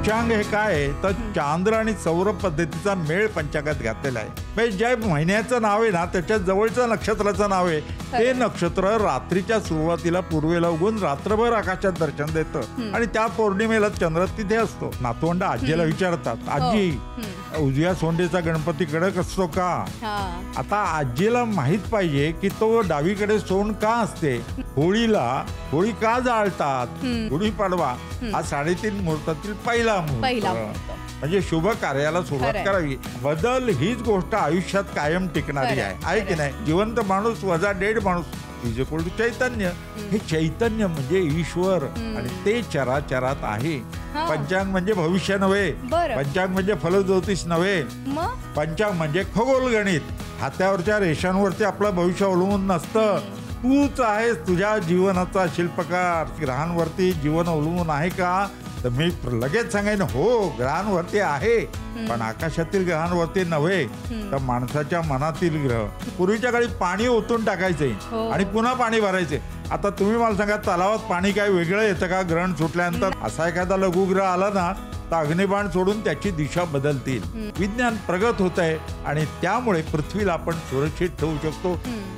पंचांग हे काय आहे तर चांद्र आणि सौर पद्धतीचा मेळ पंचांगात घातलेला आहे. म्हणजे ज्या महिन्याचं नाव आहे ना त्याच्या जवळचं नक्षत्राचं नाव आहे ते नक्षत्र रात्रीच्या सुरुवातीला पूर्वेला उगून रात्रभर आकाशात दर्शन देतं आणि त्या पौर्णिमेला चंद्र तिथे असतो. नातवंड आजीला विचारतात, आजी उजव्या सोंडेचा गणपती कडक असतो का? आता आजीला माहित पाहिजे की तो डावीकडे सोंड का असते. होळी का जाळतात? गुढीपाडवा हा 3.5 मुहूर्तातील पहिला मुहूर्त. म्हणजे शुभ कार्याला सुरुवात करावी. बदल हीच गोष्ट आयुष्यात कायम टिकणारी आहे की नाही. जिवंत माणूस वजा डेड माणूस इज इक्वल टू चैतन्य. हे चैतन्य म्हणजे ईश्वर आणि ते चराचरात आहे. पंचांग म्हणजे भविष्य नव्हे, पंचांग म्हणजे फलज्योतिष नव्हे, पंचांग म्हणजे खगोल गणित. हात्यावरच्या रेषांवरती आपलं भविष्य अवलंबून नसतं. तूच आहेस तुझ्या जीवनाचा शिल्पकार. ग्रहांवरती जीवन अवलंबून आहे का? तर मी लगेच सांगेन हो, ग्रहांवरती आहे, पण आकाशातील ग्रहांवरती नव्हे, तर माणसाच्या मनातील ग्रह. पूर्वीच्या काळी पाणी ओतून टाकायचे आणि पुन्हा पाणी भरायचे. आता तुम्ही मला सांगा तलावात पाणी काय वेगळं येतं का ग्रहण सुटल्यानंतर? असा एखादा लघुग्रह आला ना तर अग्निबाण सोडून त्याची दिशा बदलतील. विज्ञान प्रगत होत आहे आणि त्यामुळे पृथ्वीला आपण सुरक्षित ठेवू शकतो.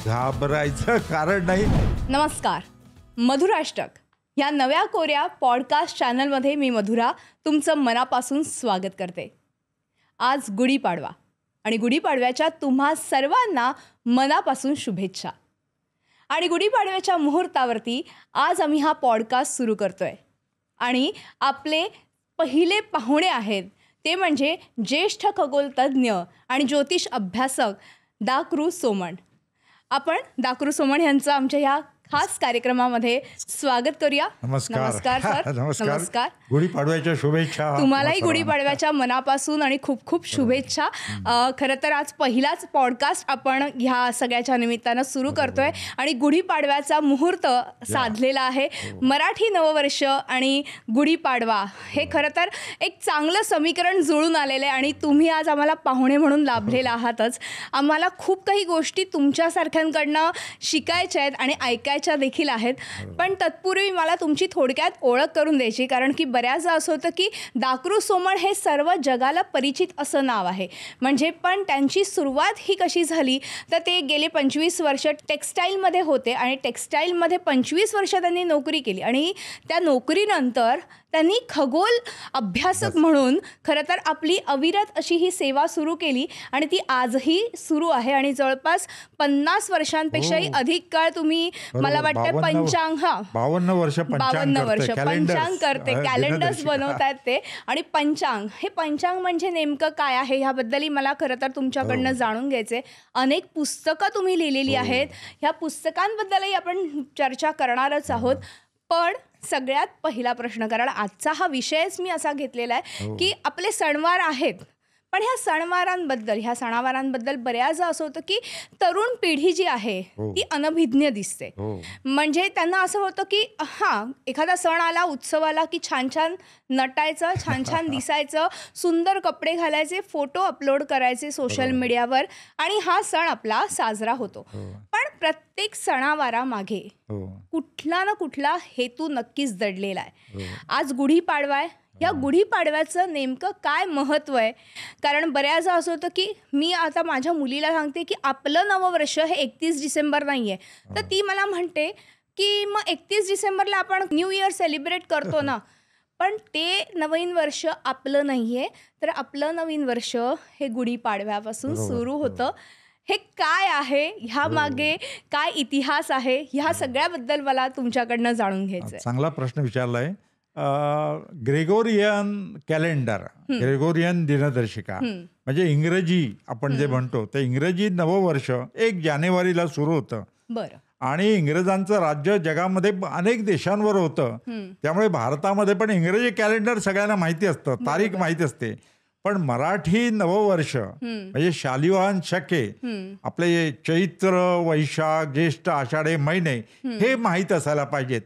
घाबरायचं कारण नाही. नमस्कार, मधुराष्टक या नव्या कोऱ्या पॉडकास्ट चॅनलमध्ये मी मधुरा तुमचं मनापासून स्वागत करते. आज गुढीपाडवा आणि गुढीपाडव्याच्या तुम्हा सर्वांना मनापासून शुभेच्छा. आणि गुढीपाडव्याच्या मुहूर्तावरती आज आम्ही हा पॉडकास्ट सुरू करतोय आणि आपले पहिले पाहुणे आहेत ते म्हणजे ज्येष्ठ खगोलतज्ज्ञ आणि ज्योतिष अभ्यासक डॉ. सोमण. आपण डॉ. सोमण यांचं आमच्या ह्या खास कार्यक्रमामध्ये स्वागत करूया. नमस्कार सर. नमस्कार. गुढीपाडव्याच्या शुभेच्छा. तुम्हालाही गुढीपाडव्याच्या मनापासून आणि खूप खूप शुभेच्छा. खरं तर आज पहिलाच पॉडकास्ट आपण ह्या सगळ्याच्या निमित्तानं सुरू करतोय आणि गुढीपाडव्याचा मुहूर्त साधलेला आहे. मराठी नववर्ष आणि गुढीपाडवा हे खरं तर एक चांगलं समीकरण जुळून आलेलं आहे आणि तुम्ही आज आम्हाला पाहुणे म्हणून लाभलेला आहातच. आम्हाला खूप काही गोष्टी तुमच्यासारख्यांकडनं शिकायच्या आहेत आणि ऐकायच्या देखील आहेत. पण तत्पूर्वी मला तुमची थोडक्यात ओळख करून द्यायची, कारण की बऱ्याचदा असं होतं की डॉ. सोमण हे सर्व जगाला परिचित असं नाव आहे. म्हणजे पण त्यांची सुरुवात ही कशी झाली तर ते गेले 25 वर्ष टेक्स्टाईलमध्ये होते आणि टेक्स्टाईलमध्ये 25 वर्ष त्यांनी नोकरी केली आणि त्या नोकरीनंतर त्यांनी खगोल अभ्यासक म्हणून खरं तर आपली अविरत अशी ही सेवा सुरू केली आणि ती आजही सुरू आहे. आणि जवळपास 50 वर्षांपेक्षाही अधिक काळ तुम्ही मला वाटतं 52 वर्ष पंचांग करते, कॅलेंडर्स बनवत आहेत ते. आणि पंचांग हे पंचांग म्हणजे नेमकं काय आहे ह्याबद्दलही मला खरं तर तुमच्याकडनं जाणून घ्यायचे. अनेक पुस्तकं तुम्ही लिहिलेली आहेत, ह्या पुस्तकांबद्दलही आपण चर्चा करणारच आहोत. पण सगळ्यात पहिला प्रश्न, कारण आजचा हा विषयच मी असा घेतलेला आहे की आपले सणवार आहेत, पण ह्या सणावारांबद्दल बऱ्याचदा असं होतं की तरुण पिढी जी आहे ती अनभिज्ञ दिसते. म्हणजे त्यांना असं होतं की एखादा सण आला, उत्सव आला की छान छान नटायचं, छान छान दिसायचं, सुंदर कपडे घालायचे, फोटो अपलोड करायचे सोशल मीडियावर आणि हा सण आपला साजरा होतो. पण प्रत्येक सणावारामागे कुठला ना कुठला हेतू नक्कीच दडलेला आहे. आज गुढीपाडवा आहे. या गुढीपाडव्याचं नेमकं काय महत्त्व आहे? कारण बऱ्याचदा असं होतं की मी आता माझ्या मुलीला सांगते की आपलं नववर्ष हे 31 डिसेंबर नाही आहे, तर ती मला म्हणते की मग 31 डिसेंबरला आपण न्यू इयर सेलिब्रेट करतो ना. पण ते नवीन वर्ष आपलं नाही आहे, तर आपलं नवीन वर्ष हे गुढीपाडव्यापासून सुरू होतं. हे काय आहे, ह्या मागे काय इतिहास आहे, ह्या सगळ्याबद्दल मला तुमच्याकडनं जाणून घ्यायचं. चांगला प्रश्न विचारलाय. ग्रेगोरियन कॅलेंडर, ग्रेगोरियन दिनदर्शिका म्हणजे इंग्रजी आपण जे म्हणतो ते इंग्रजी नववर्ष 1 जानेवारीला सुरू होतं. बरं. आणि इंग्रजांचं राज्य जगामध्ये अनेक देशांवर होतं, त्यामुळे भारतामध्ये पण इंग्रजी कॅलेंडर सगळ्यांना माहिती असतं, तारीख माहिती असते. पण मराठी नववर्ष म्हणजे शालिवाहन शके आपले चैत्र, वैशाख, ज्येष्ठ, आषाढ हे महिने हे माहीत असायला पाहिजेत.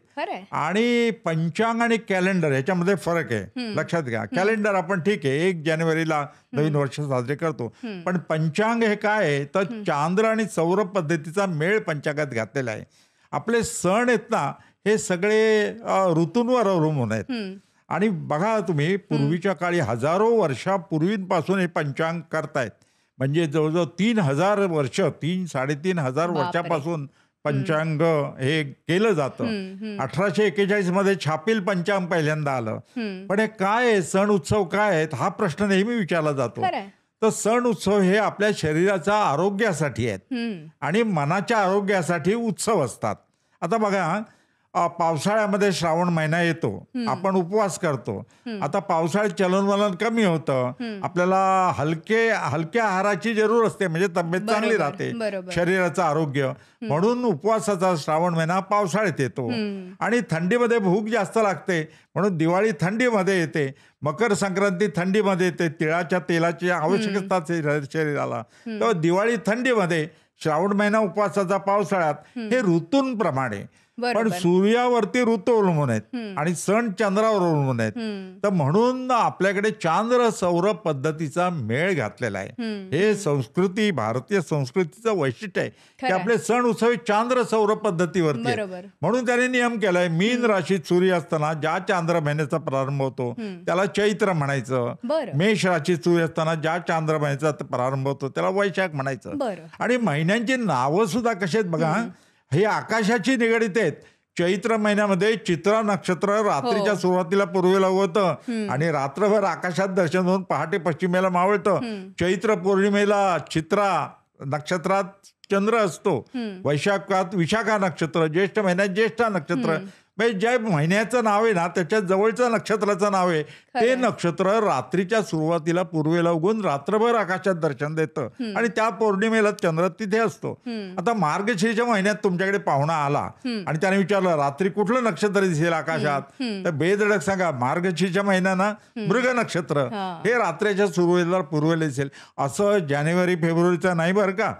आणि पंचांग आणि कॅलेंडर ह्याच्यामध्ये फरक आहे, लक्षात घ्या. कॅलेंडर आपण ठीक आहे 1 जानेवारीला नवीन वर्ष साजरे करतो, पण पंचांग हे काय आहे तर चांद्र आणि सौर पद्धतीचा मेळ पंचांगात घातलेला आहे. आपले सण आहेत ना हे सगळे ऋतूंवर अवलंबून आहेत. आणि बघा तुम्ही पूर्वीच्या काळी हजारो वर्षापूर्वीपासून हे पंचांग करतायत. म्हणजे जवळजवळ 3,000 वर्ष 3-3.5 वर्षापासून पंचांग हे केलं जातं. 1841 मध्ये छापील पंचांग पहिल्यांदा आलं. पण हे काय आहे, सण उत्सव काय आहेत हा प्रश्न नेहमी विचारला जातो. तर सण उत्सव हे आपल्या शरीराच्या आरोग्यासाठी आहेत आणि मनाच्या आरोग्यासाठी उत्सव असतात. आता बघा पावसाळ्यामध्ये श्रावण महिना येतो, आपण उपवास करतो. आता पावसाळ्यात चलनवलन कमी होतं, आपल्याला हलक्या आहाराची जरूर असते, म्हणजे तब्येत चांगली राहते, शरीराचं आरोग्य. म्हणून उपवासाचा श्रावण महिना पावसाळ्यात येतो. आणि थंडीमध्ये भूक जास्त लागते म्हणून दिवाळी थंडीमध्ये येते, मकर संक्रांती थंडीमध्ये येते, तिळाच्या तेलाची आवश्यकता शरीराला. तर दिवाळी थंडीमध्ये, श्रावण महिना उपवासाचा पावसाळ्यात, हे ऋतूंप्रमाणे. पण सूर्यावरती ऋतू अवलंबून आहेत आणि सण चंद्रावर अवलंबून आहेत. तर म्हणून आपल्याकडे चांद्र सौर पद्धतीचा मेळ घातलेला आहे. हे संस्कृती, भारतीय संस्कृतीचं वैशिष्ट्य आहे की आपले सण उत्सव चांद्र सौर पद्धतीवरती. म्हणून त्याने नियम केलाय, मीन राशीत सूर्य असताना ज्या चांद्र महिन्याचा प्रारंभ होतो त्याला चैत्र म्हणायचं. मेष राशीत सूर्य असताना ज्या चांद्र महिन्याचा प्रारंभ होतो त्याला वैशाख म्हणायचं. आणि महिन्यांची नावं सुद्धा कशी आहेत बघा, हे आकाशाची निगडीत आहेत. चैत्र महिन्यामध्ये चित्रा नक्षत्र रात्रीच्या सुरुवातीला पूर्वेला उगवतं आणि रात्रभर आकाशात दर्शन होऊन पहाटे पश्चिमेला मावळतं. चैत्र पौर्णिमेला चित्रा नक्षत्रात चंद्र असतो. वैशाखात विशाखा नक्षत्र, ज्येष्ठ महिन्यात ज्येष्ठा नक्षत्र. म्हणजे ज्या महिन्याचं नाव आहे ना त्याच्या जवळचं नक्षत्राचं नाव आहे ते नक्षत्र रात्रीच्या सुरुवातीला पूर्वेला उगून रात्रभर आकाशात दर्शन देतं आणि त्या पौर्णिमेला चंद्र तिथे असतो. आता मार्गशीर्ष महिन्यात तुमच्याकडे पाहुणा आला आणि त्याने विचारलं रात्री कुठलं नक्षत्र दिसेल आकाशात, तर बेधडक सांगा मार्गशीर्ष महिन्याना मृग नक्षत्र हे रात्रीच्या सुरुवातीला पूर्वेला दिसेल. असं जानेवारी फेब्रुवारीचं नाही बरं का,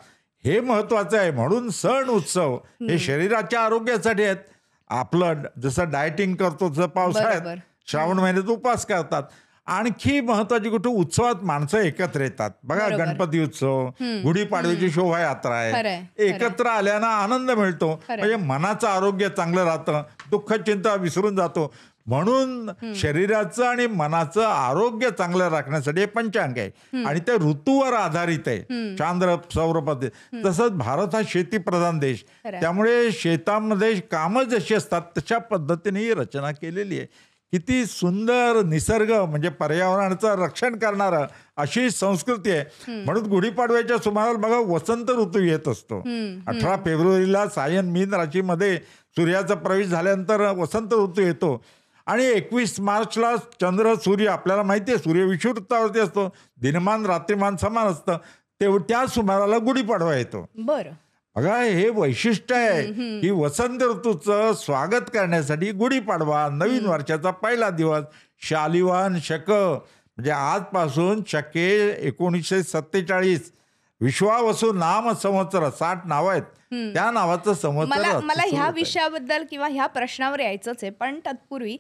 हे महत्वाचं आहे. म्हणून सण उत्सव हे शरीराच्या आरोग्यासाठी आहेत. आपलं जसं डायटिंग करतो तसं पावसाळ्यात श्रावण महिन्यात उपवास करतात. आणखी महत्वाची गोष्ट, उत्सवात माणसं एकत्र येतात. बघा गणपती उत्सव, गुढीपाडव्याची शोभायात्रा आहे, एकत्र आल्यानं आनंद मिळतो. म्हणजे मनाचं आरोग्य चांगलं राहतं, दुःख चिंता विसरून जातो. म्हणून शरीराचं आणि मनाचं आरोग्य चांगलं राखण्यासाठी हे पंचांग आहे आणि ते ऋतूवर आधारित आहे, चांद्र सौर पद्धती. तसंच भारत हा शेतीप्रधान देश, त्यामुळे शेतामध्ये कामं जशी असतात तशा पद्धतीने ही रचना केलेली आहे. किती सुंदर निसर्ग, म्हणजे पर्यावरणाचं रक्षण करणारं अशी संस्कृती आहे. म्हणून गुढीपाडव्याच्या सुमारास बघा वसंत ऋतू येत असतो. 18 फेब्रुवारीला सायन मीन राशीमध्ये सूर्याचा प्रवेश झाल्यानंतर वसंत ऋतू येतो आणि 21 मार्चला चंद्र सूर्य, आपल्याला माहिती आहे सूर्य विषुववृत्तावरती असतो, दिनमान रात्रिमान समान असतं, त्या सुमाराला गुढीपाडवा येतो. बरं, बघा हे वैशिष्ट्य आहे की वसंत ऋतूचं स्वागत करण्यासाठी गुढीपाडवा, नवीन वर्षाचा पहिला दिवस, शालिवान शक, म्हणजे आजपासून शके 1947 विश्वावसू नाम संवत्सर, 60 नावं आहेत, त्या नावाचं संवत्सर. मला ह्या विषयाबद्दल किंवा ह्या प्रश्नावर यायचंच आहे, पण तत्पूर्वी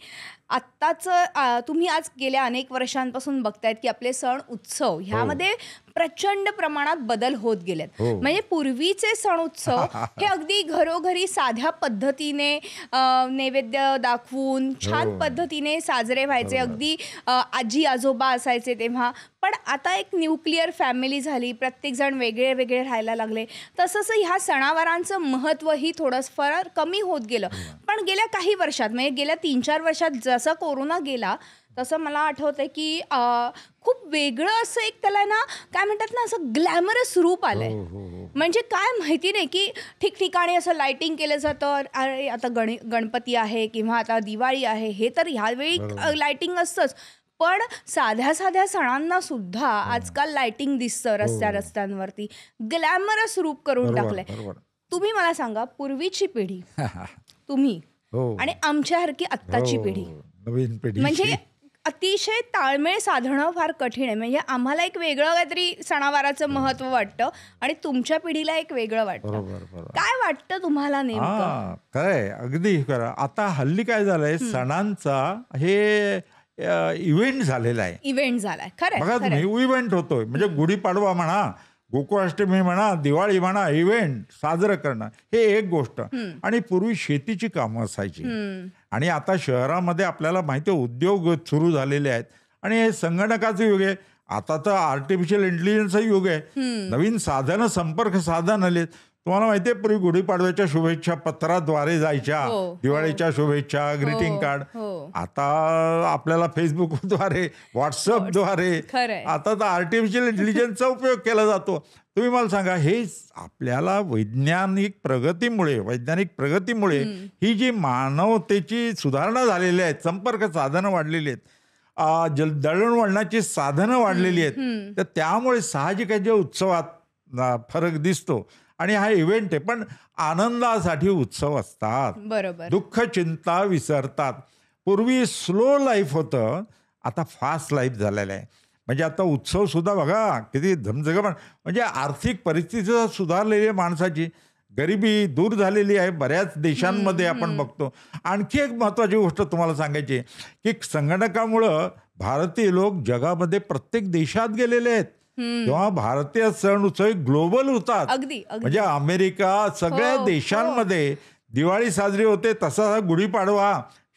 आत्ताचं तुम्ही आज गेल्या अनेक वर्षांपासून बघतायत की आपले सण उत्सव ह्यामध्ये प्रचंड प्रमाणात बदल होत गेलेत. म्हणजे पूर्वीचे सण उत्सव हे अगदी घरोघरी साध्या पद्धतीने नैवेद्य दाखवून छान पद्धतीने साजरे व्हायचे, अगदी आजी आजोबा असायचे तेव्हा. पण आता एक न्यूक्लिअर फॅमिली झाली, प्रत्येकजण वेगळे वेगळे राहायला लागले, तसंच ह्या सणावारांचं महत्त्वही थोडंफार कमी होत गेलं. पण गेल्या काही वर्षात, म्हणजे गेल्या 3-4 वर्षात जसं कोरोना गेला तसं मला आठवतंय की खूप वेगळं असं एक त्याला ना काय म्हणतात ना, असं ग्लॅमरस रूप आलंय. म्हणजे काय माहिती नाही की ठिकठिकाणी असं लाइटिंग केलं जातं. अरे आता गणपती आहे किंवा आता दिवाळी आहे, हे तर ह्यावेळी लाइटिंग असतंच, पण साध्या साध्या सणांना सुद्धा आजकाल लाइटिंग दिसतं रस्त्यांवरती, ग्लॅमरस रूप करून टाकलंय. तुम्ही मला सांगा, पूर्वीची पिढी तुम्ही आणि आमच्यासारखी आत्ताची पिढी, नवीन पिढी, म्हणजे अतिशय ताळमेळ साधणं फार कठीण आहे. म्हणजे आम्हाला एक वेगळं काहीतरी सणावाराचं महत्व वाटतं आणि तुमच्या पिढीला एक वेगळं वाटतं. काय वाटतं तुम्हाला नेमकं? काय अगदी खरं. आता हल्ली काय झालंय, सणांचा हे इव्हेंट झालेला आहे, इव्हेंट झालाय. खरं बघा तुम्ही, इव्हेंट होतोय. म्हणजे गुढीपाडवा म्हणा, गोकुळाष्टमी म्हणा, दिवाळी म्हणा, इव्हेंट साजरं करणं हे एक गोष्ट. आणि पूर्वी शेतीची कामं असायची आणि आता शहरामध्ये आपल्याला माहिती आहे उद्योग सुरू झालेले आहेत आणि हे संगणकाचं युग आहे. आता तर आर्टिफिशियल इंटेलिजन्सचं युग आहे. नवीन साधनं, संपर्क साधन आलेत. तुम्हाला माहिती आहे पूर्वी गुढीपाडव्याच्या शुभेच्छा पत्राद्वारे जायच्या, दिवाळीच्या शुभेच्छा, ग्रीटिंग कार्ड. आता आपल्याला फेसबुकद्वारे, व्हॉट्सअपद्वारे, आता तर आर्टिफिशियल इंटेलिजन्सचा उपयोग केला जातो. तुम्ही मला सांगा, हे आपल्याला वैज्ञानिक प्रगतीमुळे ही जी मानवतेची सुधारणा झालेली आहे, संपर्क साधनं वाढलेली आहेत, दळणवळणाची साधनं वाढलेली आहेत, तर त्यामुळे साहजिक आहे जे उत्सवात फरक दिसतो. आणि हा इव्हेंट आहे, पण आनंदासाठी उत्सव असतात. बरोबर. दुःख चिंता विसरतात. पूर्वी स्लो लाईफ होतं, आता फास्ट लाईफ झालेलं आहे. म्हणजे आता उत्सव सुद्धा बघा किती धमधगम, म्हणजे आर्थिक परिस्थिती सुधारलेली माणसाची, गरिबी दूर झालेली आहे बऱ्याच देशांमध्ये आपण बघतो. आणखी एक महत्त्वाची गोष्ट तुम्हाला सांगायची की संगणकामुळं भारतीय लोक जगामध्ये प्रत्येक देशात गेलेले आहेत. तेव्हा भारतीय सण उत्सव ग्लोबल होतात. म्हणजे अमेरिका, सगळ्या देशांमध्ये दिवाळी साजरी होते, तसा गुढीपाडवा,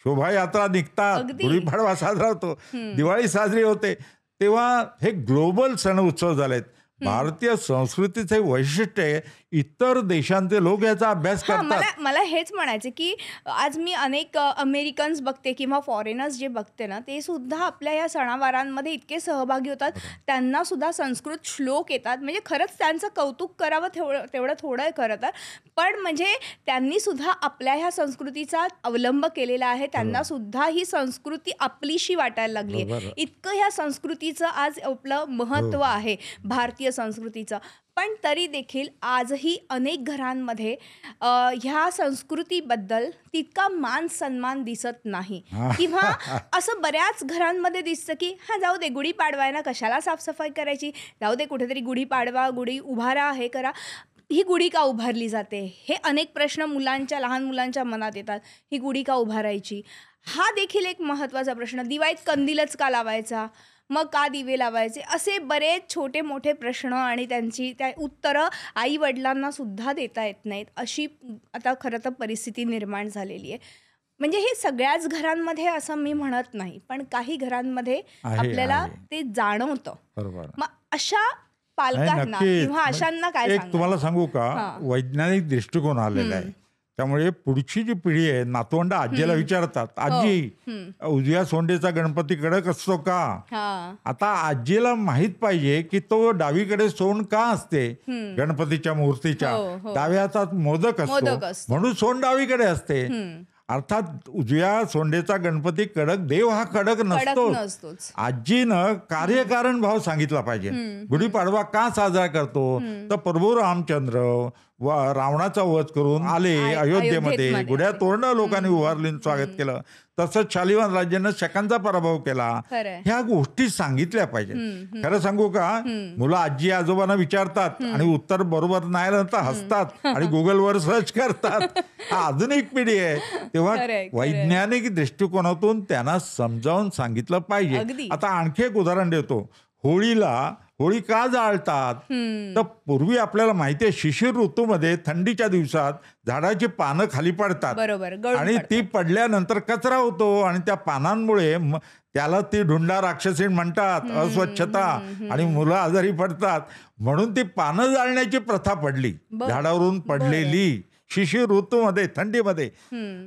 शोभायात्रा निघतात, गुढीपाडवा साजरा होतो, दिवाळी साजरी होते. तेव्हा हे ग्लोबल सण उत्सव झालेत. भारतीय संस्कृतीचे वैशिष्ट्य आहे, इतर देशांचे लोक याचा अभ्यास करतात. मला हेच म्हणायचे की आज मी अनेक अमेरिकन्स बघते किंवा फॉरेनर्स जे बघते ना, ते सुद्धा आपल्या या सणावारांमध्ये इतके सहभागी होतात, त्यांना सुद्धा संस्कृत श्लोक येतात. म्हणजे खरंच त्यांचं कौतुक करावं तेवढं थोडं आहे खरं तर, पण म्हणजे त्यांनी सुद्धा आपल्या ह्या संस्कृतीचा अवलंब केलेला आहे. त्यांना सुद्धा ही संस्कृती आपलीशी वाटायला लागली आहे. इतकं ह्या संस्कृतीचं आज आपलं महत्त्व आहे, भारतीय संस्कृतीचं. पण तरी देखील आजही अनेक घरांमध्ये ह्या संस्कृतीबद्दल तितका मान सन्मान दिसत नाही. किंवा असं बऱ्याच घरांमध्ये दिसतं की जाऊ दे, गुढीपाडवा आहे ना, कशाला साफसफाई करायची, जाऊ दे, कुठेतरी गुढीपाडवा, गुढी उभारा, हे करा. ही गुढी का उभारली जाते, हे अनेक प्रश्न लहान मुलांच्या मनात येतात. ही गुढी का उभारायची, हा देखील एक महत्त्वाचा प्रश्न. दिवाळीत कंदीलच का लावायचा, मग का दिवे लावायचे, असे बरेच छोटे मोठे प्रश्न आणि त्या उत्तरं आई वडिलांना सुद्धा देता येत नाहीत. अशी आता खरं तर परिस्थिती निर्माण झालेली आहे. म्हणजे हे सगळ्याच घरांमध्ये असं मी म्हणत नाही, पण काही घरांमध्ये आपल्याला ते जाणवतं. मग अशा पालकांना किंवा अशांना काय तुम्हाला सांगू का, वैज्ञानिक दृष्टिकोन आलेला आहे. त्यामुळे पुढची जी पिढी आहे, नातवंड आजीला विचारतात, आजी उजव्या सोंडेचा गणपती कडक असतो का. आता आजीला माहित पाहिजे की तो डावीकडे सोंड का असते. गणपतीच्या मूर्तीच्या डाव्या हातात मोदक असतो, म्हणून सोंड डावीकडे असते. अर्थात उजव्या सोंडेचा गणपती कडक, देव हा कडक नसतोच. आजीनं कार्यकारण भाव सांगितला पाहिजे. गुढीपाडवा का साजरा करतो, तर प्रभू रामचंद्र रावणाचा वध करून आले अयोध्येमध्ये, गुढ्या तोरणं लोकांनी उभारली, स्वागत केलं. तसंच शालिवाहन राज्यानं शकांचा पराभव केला. ह्या गोष्टी सांगितल्या पाहिजेत. खरं सांगू का, मुलं आजी आजोबांना विचारतात आणि उत्तर बरोबर नाही आलं तर हसतात आणि गुगलवर सर्च करतात. हा आधुनिक पिढी आहे, तेव्हा वैज्ञानिक दृष्टिकोनातून त्यांना समजावून सांगितलं पाहिजे. आता आणखी एक उदाहरण देतो. होळी का जाळतात, तर पूर्वी आपल्याला माहिती आहे शिशिर ऋतूमध्ये थंडीच्या दिवसात झाडाची पानं खाली पडतात आणि ती पडल्यानंतर कचरा होतो आणि त्या पानांमुळे त्याला ती ढुंडा राक्षसी म्हणतात, अस्वच्छता, आणि मुलं आजारी पडतात. म्हणून ती पानं जाळण्याची प्रथा पडली, झाडावरून पडलेली शिशिर ऋतूमध्ये, थंडीमध्ये.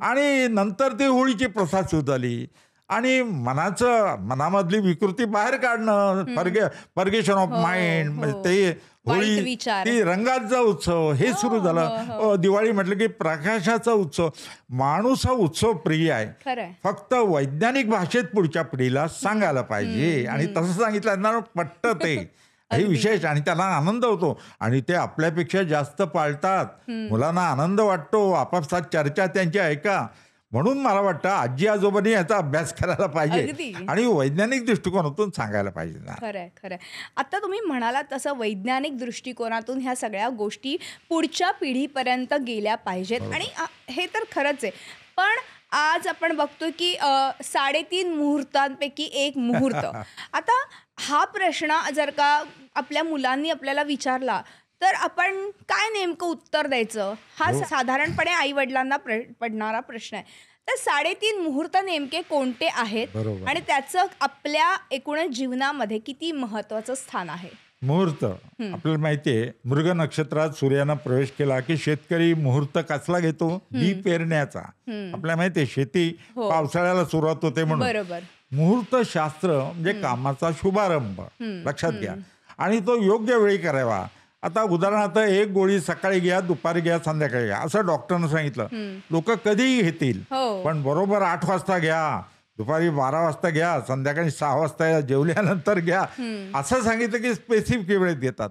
आणि नंतर ती होळीची प्रथा सुरू झाली आणि मनामधली विकृती बाहेर काढणं, पर्गेशन ऑफ माइंड, म्हणजे ते होळी, ती रंगाचा उत्सव, हे सुरू झालं. दिवाळी म्हटलं की प्रकाशाचा उत्सव. माणूस हा उत्सव प्रिय आहे, फक्त वैज्ञानिक भाषेत पुढच्या पिढीला सांगायला पाहिजे आणि तसं सांगितलं पटतं ते. हे विशेष आणि त्यांना आनंद होतो आणि ते आपल्यापेक्षा जास्त पाळतात. मुलांना आनंद वाटतो, आपापसात चर्चा त्यांची ऐका. म्हणून मला वाटतं आजी आजोबांनी याचा अभ्यास करायला पाहिजे आणि वैज्ञानिक दृष्टिकोनातून सांगायला पाहिजे. खरंय. आता तुम्ही म्हणालात तसं वैज्ञानिक दृष्टिकोनातून ह्या सगळ्या गोष्टी पुढच्या पिढीपर्यंत गेल्या पाहिजेत आणि हे तर खरंच आहे. पण आज आपण बघतो की 3.5 मुहूर्तांपैकी एक मुहूर्त. आता हा प्रश्न जर का आपल्या मुलांनी आपल्याला विचारला तर आपण काय नेमकं उत्तर द्यायचं, हा साधारणपणे आई वडिलांना पडणारा प्रश्न आहे. तर 3.5 मुहूर्त नेमके कोणते आहेत बरोबर. आणि त्याचं आपल्या एकूणच जीवनामध्ये किती महत्वाचं स्थान आहे? मुहूर्त आपल्याला माहितीये, मृग नक्षत्रात सूर्यानं प्रवेश केला की शेतकरी मुहूर्त कसला घेतो, बी पेरण्याचा. आपल्याला माहितीये शेती पावसाळ्याला सुरुवात होते म्हणून बरोबर. मुहूर्त शास्त्र म्हणजे कामाचा शुभारंभ लक्षात घ्या, आणि तो योग्य वेळी करावा. आता उदाहरणार्थ एक गोळी सकाळी घ्या, दुपारी घ्या, संध्याकाळी घ्या असं डॉक्टरनं सांगितलं. लोक कधीही घेतील, पण बरोबर 8 वाजता घ्या, दुपारी 12 वाजता घ्या, संध्याकाळी 6 वाजता जेवल्यानंतर घ्या असं सांगितलं की स्पेसिफिक वेळेत घेतात.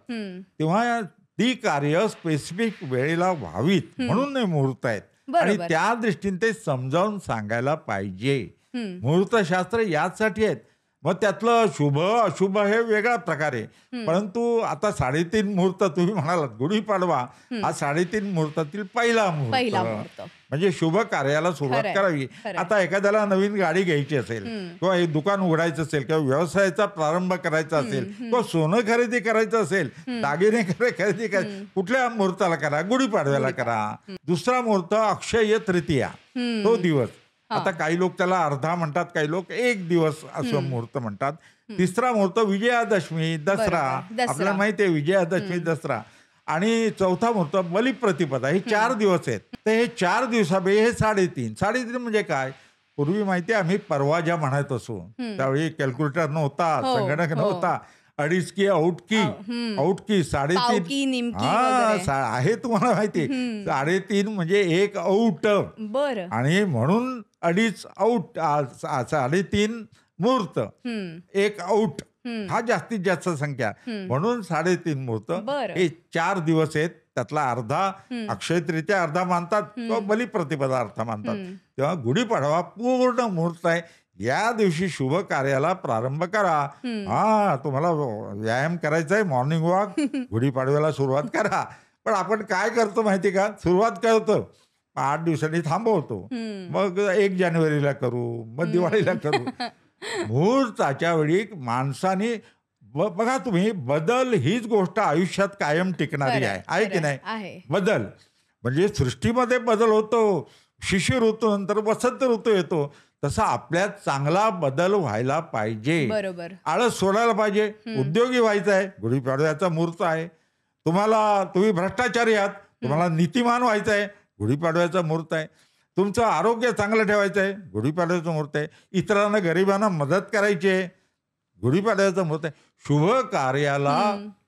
तेव्हा ती कार्य स्पेसिफिक वेळेला व्हावीत म्हणून हे मुहूर्त आहेत आणि त्या दृष्टीने ते समजावून सांगायला पाहिजे. मुहूर्तशास्त्र यासाठी आहेत. मग त्यातलं शुभ अशुभ हे वेगळा प्रकारे, परंतु आता 3.5 मुहूर्त तुम्ही म्हणालात, गुढीपाडवा हा 3.5 मुहूर्तातील पहिला मुहूर्त म्हणजे शुभ कार्याला सुरुवात करावी. आता एखाद्याला नवीन गाडी घ्यायची असेल किंवा एक दुकान उघडायचं असेल किंवा व्यवसायाचा प्रारंभ करायचा असेल किंवा सोनं खरेदी करायचं असेल, दागिने खरेदी करायचं, कुठल्या मुहूर्ताला करा, गुढीपाडव्याला करा. दुसरा मुहूर्त अक्षय तृतीया, तो दिवस. आता काही लोक त्याला अर्धा म्हणतात, काही लोक 1 दिवस असं मुहूर्त म्हणतात. तिसरा मुहूर्त विजयादशमी, दसरा. आपल्याला माहिती आहे विजयादशमी, दसरा. आणि चौथा मुहूर्त बलिप्रतिपदा. हे 4 दिवस आहेत. तर हे 4 दिवसापैकी हे 3.5 म्हणजे काय, पूर्वी माहिती आहे आम्ही परवाजा म्हणत असो, त्यावेळी कॅल्क्युलेटर नव्हता, संगणक नव्हता. 2.5 की आउटकी 3.5 आहे, तुम्हाला माहिती. 3.5 म्हणजे 1 आउट, आणि म्हणून 2.5 आउट, 3.5 मुहूर्त, 1 आउट हा जास्तीत जास्त संख्या, म्हणून 3.5 मुहूर्त. हे 4 दिवस आहेत. त्यातला अर्धा अक्षय तृतीया अर्धा मानतात किंवा बलिप्रतिपदा अर्धा मानतात. तेव्हा गुढीपाडवा पूर्ण मुहूर्त आहे. या दिवशी शुभ कार्याला प्रारंभ करा. तुम्हाला व्यायाम करायचा आहे, मॉर्निंग वॉक, गुढीपाडव्याला सुरुवात करा. पण आपण काय करतो माहिती का, सुरुवात करतो 8 दिवसांनी थांबवतो, मग 1 जानेवारीला करू, मग दिवाळीला करू. मुहूर्ताच्या वेळी माणसाने बघा तुम्ही, बदल हीच गोष्ट आयुष्यात कायम टिकणारी आहे की नाही. बदल म्हणजे सृष्टीमध्ये बदल होतो, शिशिर ऋतू नंतर वसंत ऋतू येतो, तसा आपल्यात चांगला बदल व्हायला पाहिजे. बरोबर. आळस सोडायला पाहिजे, उद्योगी व्हायचं आहे, गुढीपाडव्याचा मुहूर्त आहे. तुम्ही भ्रष्टाचारी आहात, तुम्हाला नीतिमान व्हायचं आहे, गुढीपाडव्याचा मुहूर्त आहे. तुमचं आरोग्य चांगलं ठेवायचं आहे, गुढीपाडव्याचा मुहूर्त आहे. इतरांना गरिबांना मदत करायची आहे, गुढीपाडव्याचा मुहूर्त आहे. शुभ कार्याला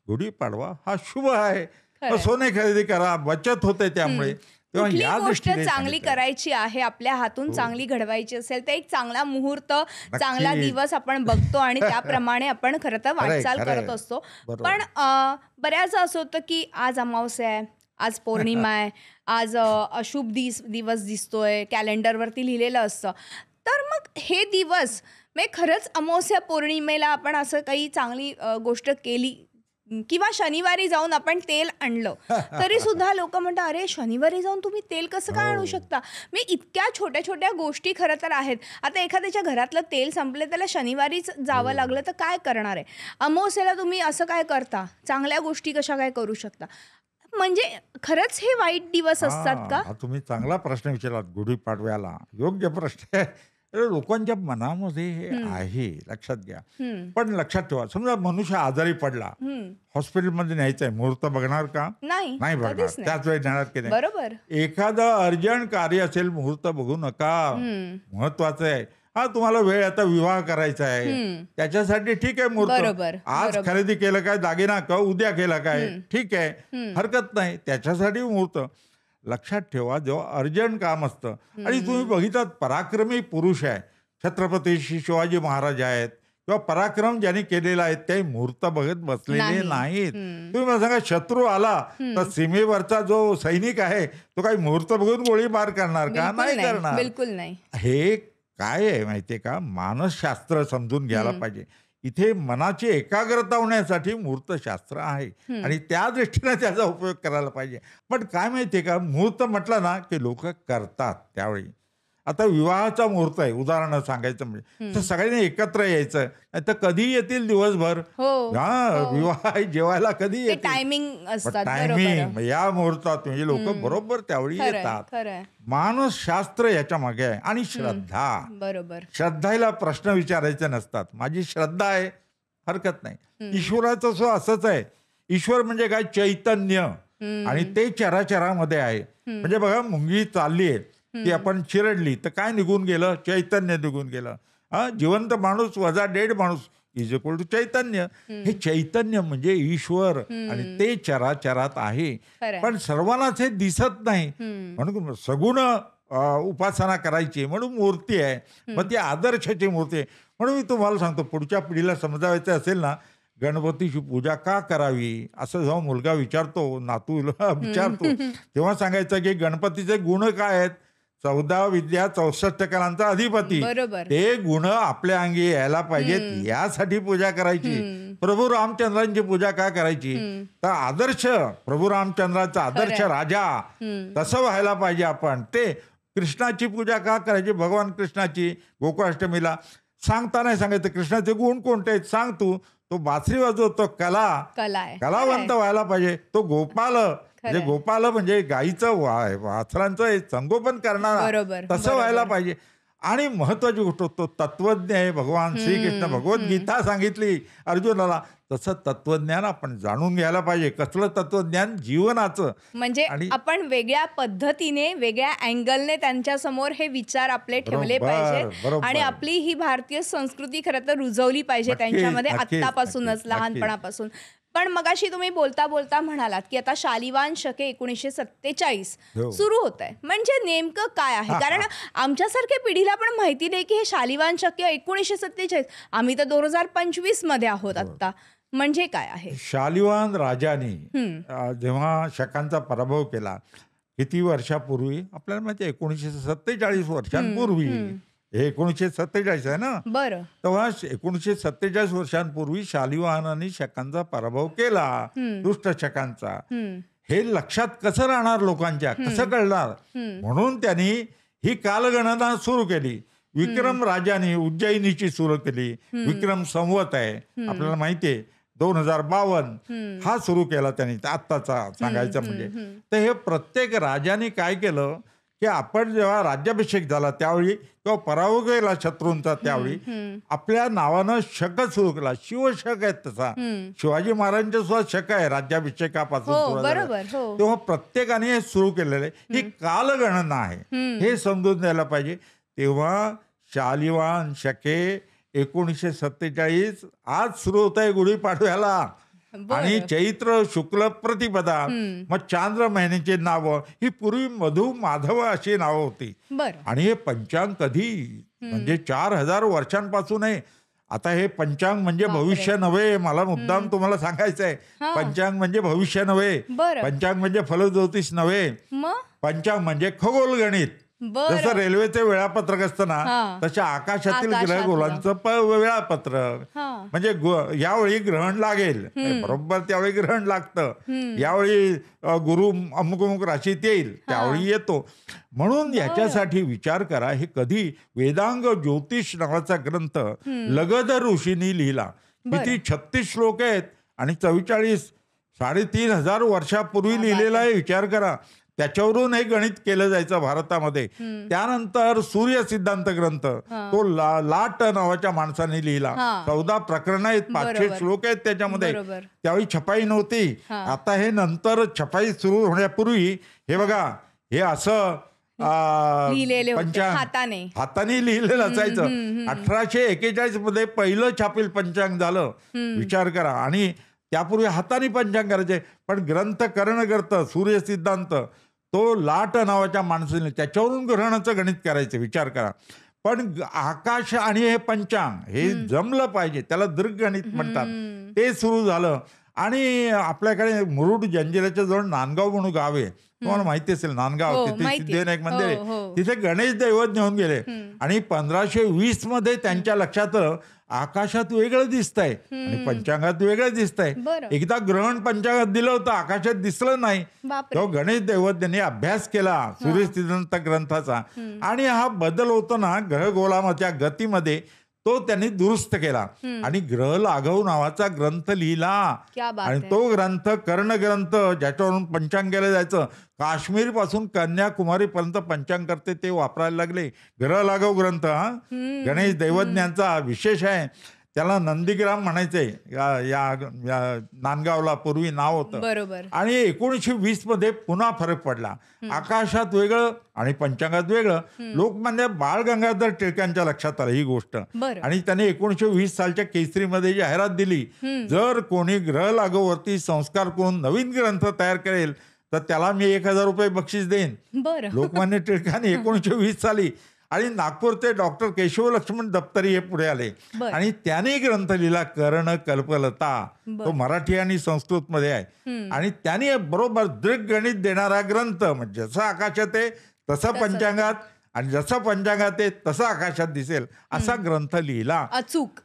गुढीपाडवा हा शुभ आहे. सोने खरेदी करा, बचत होते त्यामुळे. कुठली गोष्ट चांगली करायची आहे, आपल्या हातून चांगली घडवायची असेल तर एक चांगला मुहूर्त, चांगला दिवस आपण बघतो आणि त्याप्रमाणे आपण खरं तर वाटचाल करत असतो. पण बऱ्याचदा असं होतं की आज अमावस्या आहे, आज पौर्णिमा आहे, आज अशुभ दिवस दिसतोय, कॅलेंडरवरती लिहिलेलं असतं. तर मग हे दिवस म्हणजे खरंच अमावस्या पौर्णिमेला आपण असं काही चांगली गोष्ट केली किंवा शनिवारी जाऊन आपण तेल आणलं तरी सुद्धा लोक म्हणतात, अरे शनिवारी जाऊन तुम्ही तेल कसं काय आणू शकता. मी इतक्या छोट्या छोट्या गोष्टी खरं तर आहेत. आता एखाद्याच्या घरातलं तेल संपलं, त्याला शनिवारीच जावं लागलं तर काय करणार आहे. अमावस्येला तुम्ही असं काय करता, चांगल्या गोष्टी कशा काय करू शकता. म्हणजे खरंच हे वाईट दिवस असतात का. तुम्ही चांगला प्रश्न विचारलात. गुढीपाडव्याला योग्य प्रश्न आहे. लोकांच्या मनामध्ये हे आहे, लक्षात घ्या. पण लक्षात ठेवा, समजा मनुष्य आजारी पडला, हॉस्पिटलमध्ये न्यायचंय, मुहूर्त बघणार का. नाही बघणार, त्याच वेळी जाणार की नाही. बरोबर. एखादं अर्जंट कार्य असेल, मुहूर्त बघू नका. महत्वाचं आहे. तुम्हाला वेळ, आता विवाह करायचा आहे, त्याच्यासाठी ठीक आहे मुहूर्त. आज खरेदी केलं काय दागिना, का उद्या केला काय, ठीक आहे, हरकत नाही, त्याच्यासाठी मुहूर्त. लक्षात ठेवा, जेव्हा अर्जंट काम असतं आणि तुम्ही बघितलात पराक्रमी पुरुष आहे, छत्रपती शिवाजी महाराज आहेत किंवा पराक्रम ज्यांनी केलेला आहे, ते मुहूर्त बघत बसलेले नाहीत. तुम्ही मला सांगा, शत्रू आला तर सीमेवरचा जो सैनिक आहे तो काही मुहूर्त बघून गोळीबार करणार का. नाही करणार. बिलकुल नाही. हे काय आहे माहितीये का, मानसशास्त्र समजून घ्यायला पाहिजे. इथे मनाची एकाग्रता होण्यासाठी मुहूर्तशास्त्र आहे आणि त्या दृष्टीने त्याचा उपयोग करायला पाहिजे. पण काय माहितीये का, मुहूर्त म्हटलं ना की लोक करतात त्यावेळी. आता विवाहाचा मुहूर्त आहे, उदाहरण सांगायचं म्हणजे, तर सगळ्यांनी एकत्र यायचं. नाही तर कधी येतील दिवसभर, विवाह जेवायला कधी येतील, टायमिंग असतात. टायमिंग या मुहूर्तात म्हणजे लोक बरोबर त्यावेळी येतात. मानसशास्त्र याच्या मागे आहे. आणि श्रद्धा, बरोबर, श्रद्धाला प्रश्न विचारायचे नसतात. माझी श्रद्धा आहे, हरकत नाही. ईश्वराचं असंच आहे. ईश्वर म्हणजे काय, चैतन्य, आणि ते चराचरामध्ये आहे. म्हणजे बघा, मुंगी चालली आहे, ती आपण चिरडली तर काय निघून गेलं, चैतन्य निघून गेलं. जिवंत माणूस वजा डेड माणूस इज इक्वल टू चैतन्य. हे चैतन्य म्हणजे ईश्वर, आणि ते चराचरात आहे. पण सर्वांनाच हे दिसत नाही, म्हणून सगुण उपासना करायची म्हणून मूर्ती आहे. मग ती आदर्शाची मूर्ती आहे. म्हणून मी तुम्हाला सांगतो, पुढच्या पिढीला समजावायचं असेल ना, गणपतीची पूजा का करावी असं जेव्हा मुलगा विचारतो, नातूला विचारतो, तेव्हा सांगायचं की गणपतीचे गुण काय आहेत. 14 विद्या 64 कलांचा अधिपती, ते गुण आपल्या अंगी यायला पाहिजेत, यासाठी पूजा करायची. प्रभू रामचंद्रांची पूजा का करायची, तर आदर्श प्रभू रामचंद्राचा आदर्श राजा तसं व्हायला पाहिजे आपण. ते कृष्णाची पूजा का करायची, भगवान कृष्णाची गोकुळाष्टमीला सांगता नाही सांगायचं कृष्णाचे गुण कोणते आहेत सांग तू. तो बासरी वाजवतो, कलावंत व्हायला पाहिजे. तो गोपाल, म्हणजे गोपाल म्हणजे गाईचं वासरांचं संगोपन करणारा, तसं व्हायला पाहिजे. आणि महत्वाची गोष्ट, तो तत्वज्ञ आहे. भगवान श्रीकृष्ण भगवद्गीता सांगितली अर्जुनाला, तसं तत्वज्ञान आपण जाणून घ्यायला पाहिजे. कसलं तत्वज्ञान, जीवनाचं. म्हणजे आपण वेगळ्या पद्धतीने, वेगळ्या अँगलने त्यांच्या समोर हे विचार आपले ठेवले पाहिजे, आणि आपली ही भारतीय संस्कृती खरं तर रुजवली पाहिजे त्यांच्यामध्ये आत्तापासूनच, लहानपणापासून. पण मगाशी तुम्ही बोलता बोलता म्हणालात की आता शालिवाहन शके 1947 सुरू होत आहे. म्हणजे नेमकं काय आहे, कारण आमच्यासारख्या पिढीला पण माहिती नाही की हे शालिवाहन शके 1947, आम्ही तर 2025 मध्ये आहोत आता. म्हणजे काय आहे? शालिवाहन राजाने जेव्हा शकांचा पराभव केला, किती वर्षापूर्वी आपल्याला माहिती आहे, 1947 वर्षांपूर्वी. हे 1947 आहे ना, बरं. तेव्हा 1947 वर्षांपूर्वी शालिवाहनाने शकांचा पराभव केला, दुष्ट शकांचा. हे लक्षात कसं राहणार लोकांच्या, कसं कळणार, म्हणून त्यांनी ही कालगणना सुरू केली. विक्रम राजाने उज्जैनीची सुरू केली. विक्रम संवत आहे, आपल्याला माहिती आहे, 2052 हा सुरू केला त्यांनी, आत्ताचा सांगायचं म्हणजे. तर हे प्रत्येक राजाने काय केलं की आपण जेव्हा राज्याभिषेक झाला त्यावेळी, किंवा पराभव केला शत्रूंचा त्यावेळी, आपल्या नावानं शक सुरू केला. शिवशक आहेत तसा, शिवाजी महाराजांचा सुद्धा शक आहे राज्याभिषेकापासून. तेव्हा प्रत्येकाने हे सुरू केलेलं आहे. ही कालगणना आहे, हे समजून द्यायला पाहिजे. तेव्हा शालिवाहन शके 1947 आज सुरू होत आहे गुढीपाडव्याला, आणि चैत्र शुक्ल प्रतिपदा. मग चांद्र महिन्याची नावं ही पूर्वी मधु माधव अशी नावं होती. आणि हे पंचांग कधी, म्हणजे 4000 वर्षांपासून आहे. आता हे पंचांग म्हणजे भविष्य नव्हे, मला मुद्दाम तुम्हाला सांगायचं आहे. पंचांग म्हणजे भविष्य नव्हे, पंचांग म्हणजे फलज्योतिष नव्हे, पंचांग म्हणजे खगोल गणित. जसं रेल्वेचे वेळापत्रक असतं ना, तशा आकाशातील ग्रहगोलांचं वेळापत्रक. म्हणजे यावेळी ग्रहण लागेल, बरोबर त्यावेळी ग्रहण लागतं, यावेळी गुरु अमुक अमुक राशीत येईल, त्यावेळी येतो. म्हणून याच्यासाठी विचार करा. हे कधी वेदांग ज्योतिष नावाचा ग्रंथ लगध ऋषींनी लिहिला. किती 36 श्लोक आहेत, आणि 44 3,500 वर्षापूर्वी लिहिलेला आहे. विचार करा, त्याच्यावरून हे गणित केलं जायचं भारतामध्ये. त्यानंतर सूर्य सिद्धांत ग्रंथ, तो लाट नावाच्या माणसाने लिहिला. 14 प्रकरणं आहेत, 500 श्लोक आहेत त्याच्यामध्ये. त्यावेळी छपाई नव्हती. आता हे नंतर छपाई सुरू होण्यापूर्वी हे बघा, हे असं पंचांग हाताने लिहिलेलं असायचं. 1841 मध्ये पहिलं छापील पंचांग झालं, विचार करा. आणि त्यापूर्वी हाताने पंचांग करायचे. पण ग्रंथ करणकर्त सूर्य सिद्धांत, तो लाट नावाच्या माणसाने त्याच्यावरून ग्रहणाचं गणित करायचं, विचार करा. पण आकाश आणि हे पंचांग हे जमलं पाहिजे, त्याला दीर्घगणित म्हणतात, ते सुरू झालं. आणि आपल्याकडे मुरुड जंजिऱ्याच्या जवळ नांदगाव म्हणून गाव आहे, तुम्हाला माहिती असेल नांदगाव, हो, तिथे माहिती. सिद्धिविनायक मंदिर हो, आहे. हो. तिथे गणेश दैवत नेऊन गेले आणि 1520 मध्ये त्यांच्या लक्षात आलं आकाशात वेगळं दिसतंय आणि पंचांगात वेगळं दिसतंय. बरं. एकदा ग्रहण पंचांगात दिलं होतं, आकाशात दिसलं नाही. बापरे. तो गणेश दैवत यांनी अभ्यास केला सूर्यस्थितीनंत ग्रंथाचा आणि हा बदल होतो ना ग्रहगोलाच्या गतीमध्ये, तो त्यांनी दुरुस्त केला आणि ग्रह लाघव नावाचा ग्रंथ लिहिला. क्या बात आणि आहे. तो ग्रंथ कर्ण ग्रंथ, ज्याच्यावरून पंचांग केलं जायचं, काश्मीर पासून कन्याकुमारी पर्यंत पंचांग करते ते वापरायला लागले. ग्रह लाघव ग्रंथ हा गणेश दैवज्ञांचा विशेष आहे. त्याला नंदीग्राम म्हणायचे. या नांदगावला पूर्वी नाव होतं. बरोबर. आणि 1920 मध्ये पुन्हा फरक पडला. आकाशात वेगळं आणि पंचांगात वेगळं. लोकमान्य बाळ गंगाधर टिळकांच्या लक्षात आलं ही गोष्ट बरं. आणि त्याने 1920 सालच्या केसरीमध्ये जाहिरात दिली, जर कोणी ग्रह लागोवरती संस्कार करून नवीन ग्रंथ तयार करेल तर त्याला मी 1000 रुपये बक्षीस देईन. बरं. लोकमान्य टिळकांनी 1920 साली आणि नागपूरचे डॉक्टर केशव लक्ष्मण दप्तरी हे पुढे आले बरं. आणि त्याने ग्रंथ लिहिला कर्ण कल्पलता. तो मराठी आणि संस्कृत मध्ये आहे आणि त्याने बरोबर दृग्गणित देणारा ग्रंथ, म्हणजे जसं आकाशात आहे तसं पंचांगात आणि जसं पंचांगात आहे तसं आकाशात दिसेल असा ग्रंथ लिहिला. अचूक.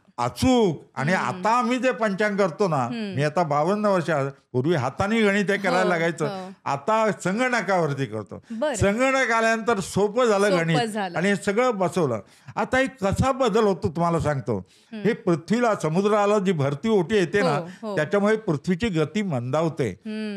आणि आता आम्ही जे पंचांग करतो ना, मी आता 52 वर्ष, पूर्वी हाताने गणित हे करायला लागायचं, आता संगणकावरती करतो. बरं. संगणक आल्यानंतर सोपं झालं गणित आणि हे सगळं बसवलं. आता एक कसा बदल होतो तुम्हाला सांगतो. हे पृथ्वीला, समुद्राला जी भरती ओटी येते ना, त्याच्यामुळे पृथ्वीची गती मंदावते.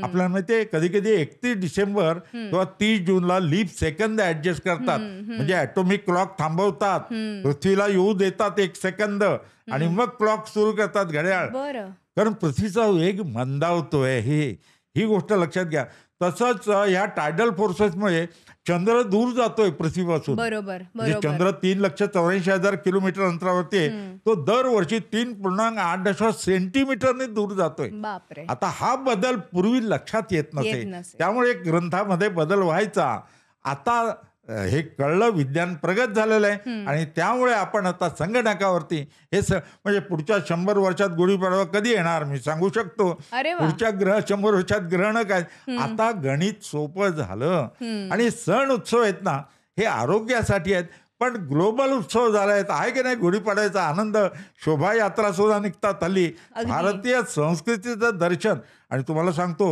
आपल्याला माहितीये कधी कधी 31 डिसेंबर किंवा 30 जूनला लीप सेकंद ऍडजस्ट करतात, म्हणजे ॲटॉमिक क्लॉक थांबवतात, पृथ्वीला येऊ देतात 1 सेकंद आणि मग क्लॉक सुरू करतात, घड्याळ. बरं. कारण पृथ्वीचा वेग मंदावतोय, ही गोष्ट लक्षात घ्या. तसंच ह्या टायडल फोर्सेसमुळे चंद्र दूर जातोय पृथ्वीपासून. बरोबर. म्हणजे चंद्र 3,84,000 किलोमीटर अंतरावरती आहे. तो दरवर्षी 3.8 सेंटीमीटरने दूर जातोय. बापरे. आता हा बदल पूर्वी लक्षात येत नसे, त्यामुळे ग्रंथामध्ये बदल व्हायचा. आता हे कळलं, विज्ञान प्रगत झालेलं आहे आणि त्यामुळे आपण आता संगणकावरती हे म्हणजे पुढच्या 100 वर्षात गुढीपाडवा कधी येणार मी सांगू शकतो. पुढच्या 100 वर्षात ग्रहण काय. आता गणित सोपं झालं आणि सण उत्सव आहेत ना, हे आरोग्यासाठी आहेत, पण ग्लोबल उत्सव झाला आहे की नाही. गुढीपाडव्याचा आनंद, शोभायात्रा सुद्धा निघतात हल्ली. भारतीय संस्कृतीचं दर्शन. आणि तुम्हाला सांगतो,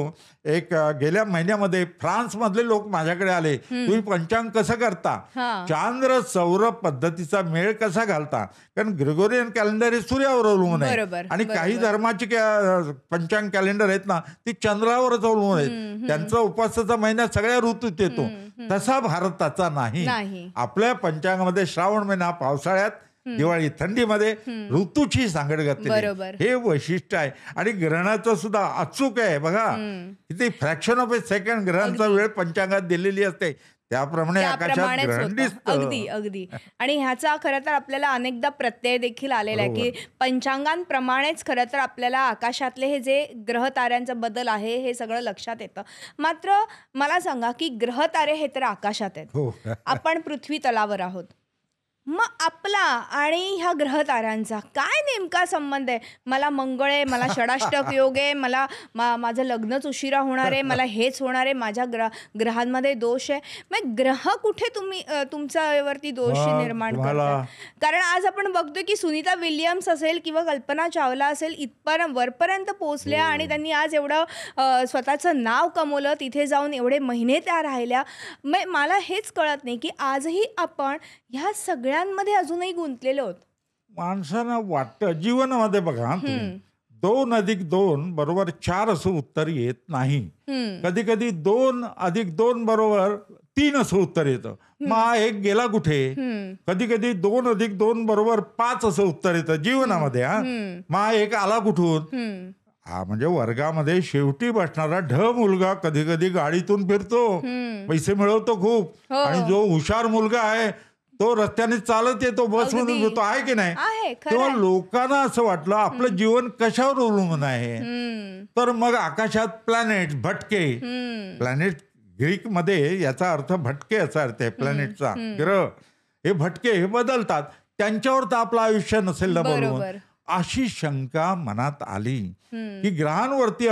एक गेल्या महिन्यामध्ये फ्रान्स मधले लोक माझ्याकडे आले, तुम्ही पंचांग कसं करता, चांद्र सौर पद्धतीचा मेळ कसा घालता, कारण ग्रेगोरियन कॅलेंडर हे सूर्यावर अवलंबून आहे आणि काही धर्माची पंचांग कॅलेंडर आहेत ना, ती चंद्रावरच अवलंबून आहेत. त्यांचा उपासाचा महिना सगळ्या ऋतूत येतो, तसा भारताचा नाही. आपल्या पंचांगामध्ये श्रावण महिना पावसाळ्यात, दिवाळी थंडीमध्ये ऋतूची सांगड घातली, हे वैशिष्ट्य आहे. आणि ग्रहणाचं सुद्धा अचूक आहे बघा, किती फ्रॅक्शन ऑफ ए सेकंड ग्रहणाचा वेळ पंचांगात दिलेली असते, त्याप्रमाणे आकाशात ग्रहण दिसतं. अगदी. आणि ह्याचा खरं तर आपल्याला अनेकदा प्रत्यय देखील आलेला आहे की पंचांगांप्रमाणेच खरं तर आपल्याला आकाशातले हे जे ग्रह ताऱ्यांचा बदल आहे हे सगळं लक्षात येतं. मात्र मला सांगा की ग्रह तारे हे तर आकाशात आहेत, आपण पृथ्वी तलावर आहोत, मग आपला आणि ह्या ग्रहताऱ्यांचा काय नेमका संबंध आहे. मला मंगळ आहे, मला षडाष्टक योग आहे, मला माझं लग्नच उशिरा होणार आहे, मला हेच होणार आहे, माझ्या ग्रहांमध्ये दोष आहे. मग ग्रह कुठे तुमच्यावरती दोष निर्माण करतात. कारण आज आपण बघतोय की सुनीता विल्यम्स असेल किंवा कल्पना चावला असेल, इथपर्यंत वरपर्यंत पोहोचल्या आणि त्यांनी आज एवढं स्वतःचं नाव कमवलं, तिथे जाऊन एवढे महिने त्या राहिल्या. मग मला हेच कळत नाही की आजही आपण ह्या सगळ्यांमध्ये अजूनही गुंतलेले आहोत. माणसांना वाटतं जीवनामध्ये बघा, 2 अधिक 2 बरोबर 4 असं उत्तर येत नाही. कधी कधी 2 अधिक 2 बरोबर 3 असं उत्तर येतं. मग एक गेला कुठे. कधी कधी 2 अधिक 2 बरोबर 5 असं उत्तर येतं जीवनामध्ये. मग एक आला कुठून. म्हणजे वर्गामध्ये शेवटी बसणारा मुलगा कधी कधी गाडीतून फिरतो, पैसे मिळवतो खूप, आणि जो हुशार मुलगा आहे तो रस्त्याने चालत येतो, बसमधून येतो, आहे की नाही. तेव्हा लोकांना असं वाटलं आपलं जीवन कशावर अवलंबून आहे. तर मग आकाशात प्लॅनेट, भटके, प्लॅनेट ग्रीक मध्ये याचा अर्थ भटके असा अर्थ आहे प्लॅनेटचा. ग्रह हे भटके हे बदलतात, त्यांच्यावर तर आपलं आयुष्य नसेल ना बरोबर. अशी शंका मनात आली हम्म. की ग्रहांवरती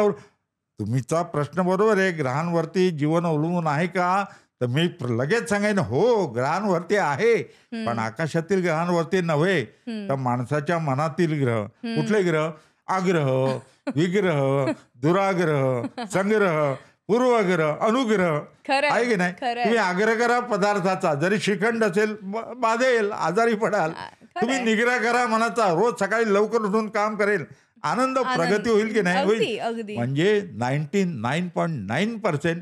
तुमचा प्रश्न बरोबर आहे, ग्रहांवरती जीवन अवलंबून आहे का? तर मी लगेच सांगेन हो, ग्रहांवरती आहे, पण आकाशातील ग्रहांवरती नव्हे, तर माणसाच्या मनातील ग्रह. कुठले ग्रह? अग्रह, विग्रह, दुराग्रह, संग्रह, पूर्वग्रह, अनुग्रह. खरंय, आहे की नाही? खरंय. तुम्ही आग्रह करा पदार्थाचा, जरी श्रीखंड असेल बाधेल, आजारी पडाल. तुम्ही खरंय. निग्रह करा मनाचा, रोज सकाळी लवकर उठून काम करेल, आनंद प्रगती होईल की नाही? अगदी, होईल. अगदी. म्हणजे 99.9%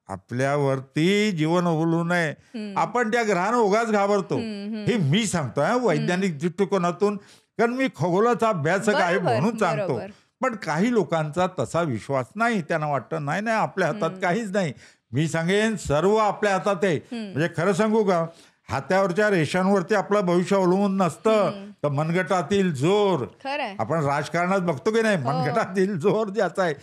आपल्यावरती जीवन अवलंबून आहे. आपण त्या ग्रहानं उगाच घाबरतो. हे मी सांगतोय वैज्ञानिक दृष्टिकोनातून, कारण मी खगोलाचा अभ्यासक आहे बरोबर, म्हणून सांगतो. बरोबर. पण काही लोकांचा तसा विश्वास नाही. त्यांना वाटतं नाही नाही, आपल्या हातात काहीच नाही. मी सांगेन सर्व आपल्या हातात आहे. म्हणजे खरं सांगू का, हातावरच्या रेषांवरती आपलं भविष्य अवलंबून नसतं, तर मनगटातील जोर. खरंय. आपण राजकारणात बघतो की नाही, मनगटातील जोर ज्याचा आहे.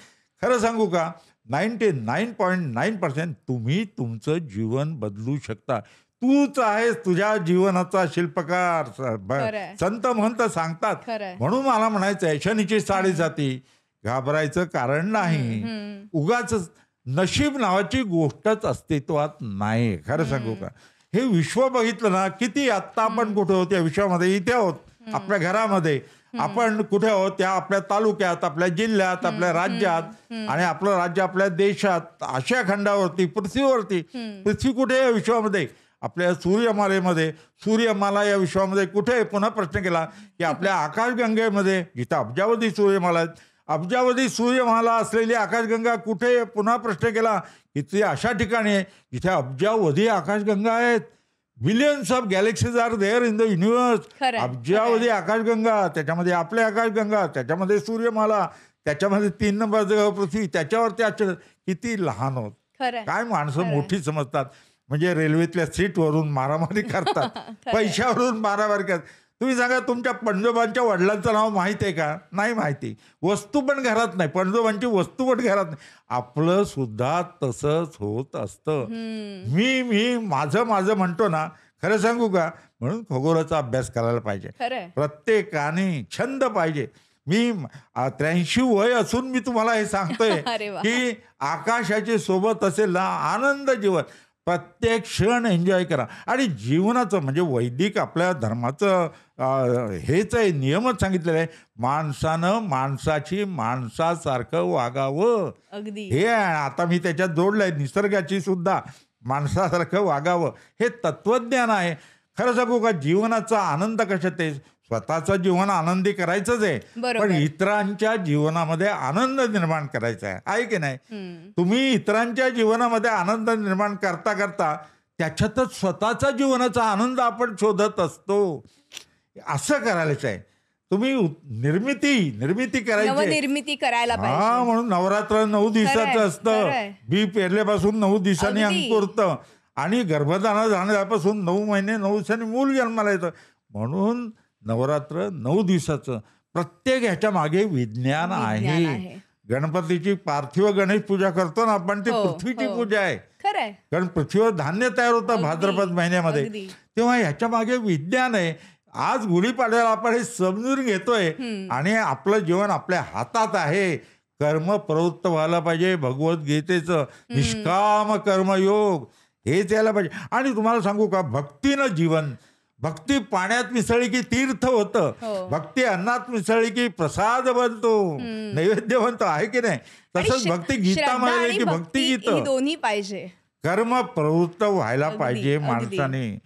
खरं सांगू का, 99.9% तुम्ही तुमचं जीवन बदलू शकता. तूच आहेस तुझ्या जीवनाचा शिल्पकार. खरंय. संत महंत सांगतात. खरंय. म्हणून मला म्हणायचंय, शनीची साडेसाती, घाबरायचं कारण नाही. उगाच नशीब नावाची गोष्टच अस्तित्वात नाही. खरं सांगू का, हे विश्व बघितलं ना, किती आत्ता आपण कुठे आहोत या विश्वामध्ये, इथे आहोत आपल्या घरामध्ये. आपण कुठे आहोत, त्या आपल्या तालुक्यात, आपल्या जिल्ह्यात, आपल्या राज्यात, आणि आपलं राज्य आपल्या देशात, आशिया खंडावरती, पृथ्वीवरती. पृथ्वी कुठे आहे या विश्वामध्ये? आपल्या सूर्यमालेमध्ये. सूर्यमाला या विश्वामध्ये कुठे आहे? पुन्हा प्रश्न केला की आपल्या आकाशगंगेमध्ये, जिथं अब्जावधी सूर्यमाला आहेत, अब्जावधी सूर्यमाला असलेली आकाशगंगा कुठे आहे? पुन्हा प्रश्न केला की ती अशा ठिकाणी आहे जिथे अब्जावधी आकाशगंगा आहेत. Billions of galaxies are there in the universe. अब्जावधी आकाशगंगा, त्याच्यामध्ये आपली आकाशगंगा, त्याच्यामध्ये सूर्यमाला, त्याच्यामध्ये 3 नंबर पृथ्वी, त्याच्यावरती आश्चर्य. किती लहान होत. काय माणसं मोठी समजतात. म्हणजे रेल्वेतल्या सीटवरून मारामारी करतात, पैशावरून मारामारी करतात. तुम्ही सांगा, तुमच्या पणजोबांच्या वडिलांचं नाव माहिती आहे का? नाही माहिती. वस्तू पण घरात नाही, पणजोबांची वस्तू पण घरात नाही. आपलं सुद्धा तसंच होत असतं. मी माझं म्हणतो ना, खरं सांगू का, म्हणून खगोलाचा अभ्यास करायला पाहिजे. प्रत्येकाने छंद पाहिजे. मी 83 वय असून मी तुम्हाला हे सांगतोय की आकाशाची सोबत असेल ना, आनंद जीवन, प्रत्येक क्षण एन्जॉय करा. आणि जीवनाचं म्हणजे वैदिक आपल्या धर्माचं हेच आहे, नियमच सांगितलेलं आहे, माणसानं माणसाची माणसासारखं वागावं. हे आता मी त्याच्यात जोडलंय, निसर्गाची सुद्धा माणसासारखं वागावं, हे तत्वज्ञान आहे. खरं सांगू का, जीवनाचा आनंद कशात आहे? स्वतःचं जीवन आनंदी करायचंच आहे, पण इतरांच्या जीवनामध्ये आनंद निर्माण करायचा आहे की नाही? तुम्ही इतरांच्या जीवनामध्ये आनंद निर्माण करता करता त्याच्यातच स्वतःचा जीवनाचा आनंद आपण शोधत असतो. असं करायलाच आहे. तुम्ही निर्मिती करायची, निर्मिती करायला पाहिजे. म्हणून नवरात्र 9 दिवसाचं असतं. बी पेरल्यापासून 9 दिवसांनी अंकुरतं, आणि गर्भधारण झाल्यापासून 9 महिने 9 दिवसांनी मूल जन्माला येतं. म्हणून नवरात्र 9 दिवसाचं. प्रत्येक ह्याच्या मागे विज्ञान आहे. गणपतीची पार्थिव गणेश पूजा करतो ना आपण, ती पृथ्वीची पूजा आहे. कारण पृथ्वीवर धान्य तयार होतं भाद्रपद महिन्यामध्ये, तेव्हा ह्याच्या मागे विज्ञान आहे. आज गुढीपाडव्याला आपण हे समजून घेतोय, आणि आपलं जीवन आपल्या हातात आहे. कर्म प्रवृत्त व्हायला पाहिजे. भगवद्गीतेचं निष्काम कर्मयोग हेच यायला पाहिजे. आणि तुम्हाला सांगू का, भक्तीनं जीवन, भक्ती पाण्यात मिसळली की तीर्थ होतं, भक्ती अन्नात मिसळली की प्रसाद बनतो, नैवेद्य बनतो, आहे की नाही? तसंच भक्ती गीतामध्ये की भक्ती गीत, दोन्ही पाहिजे. कर्म प्रवृत्त व्हायला पाहिजे माणसाने.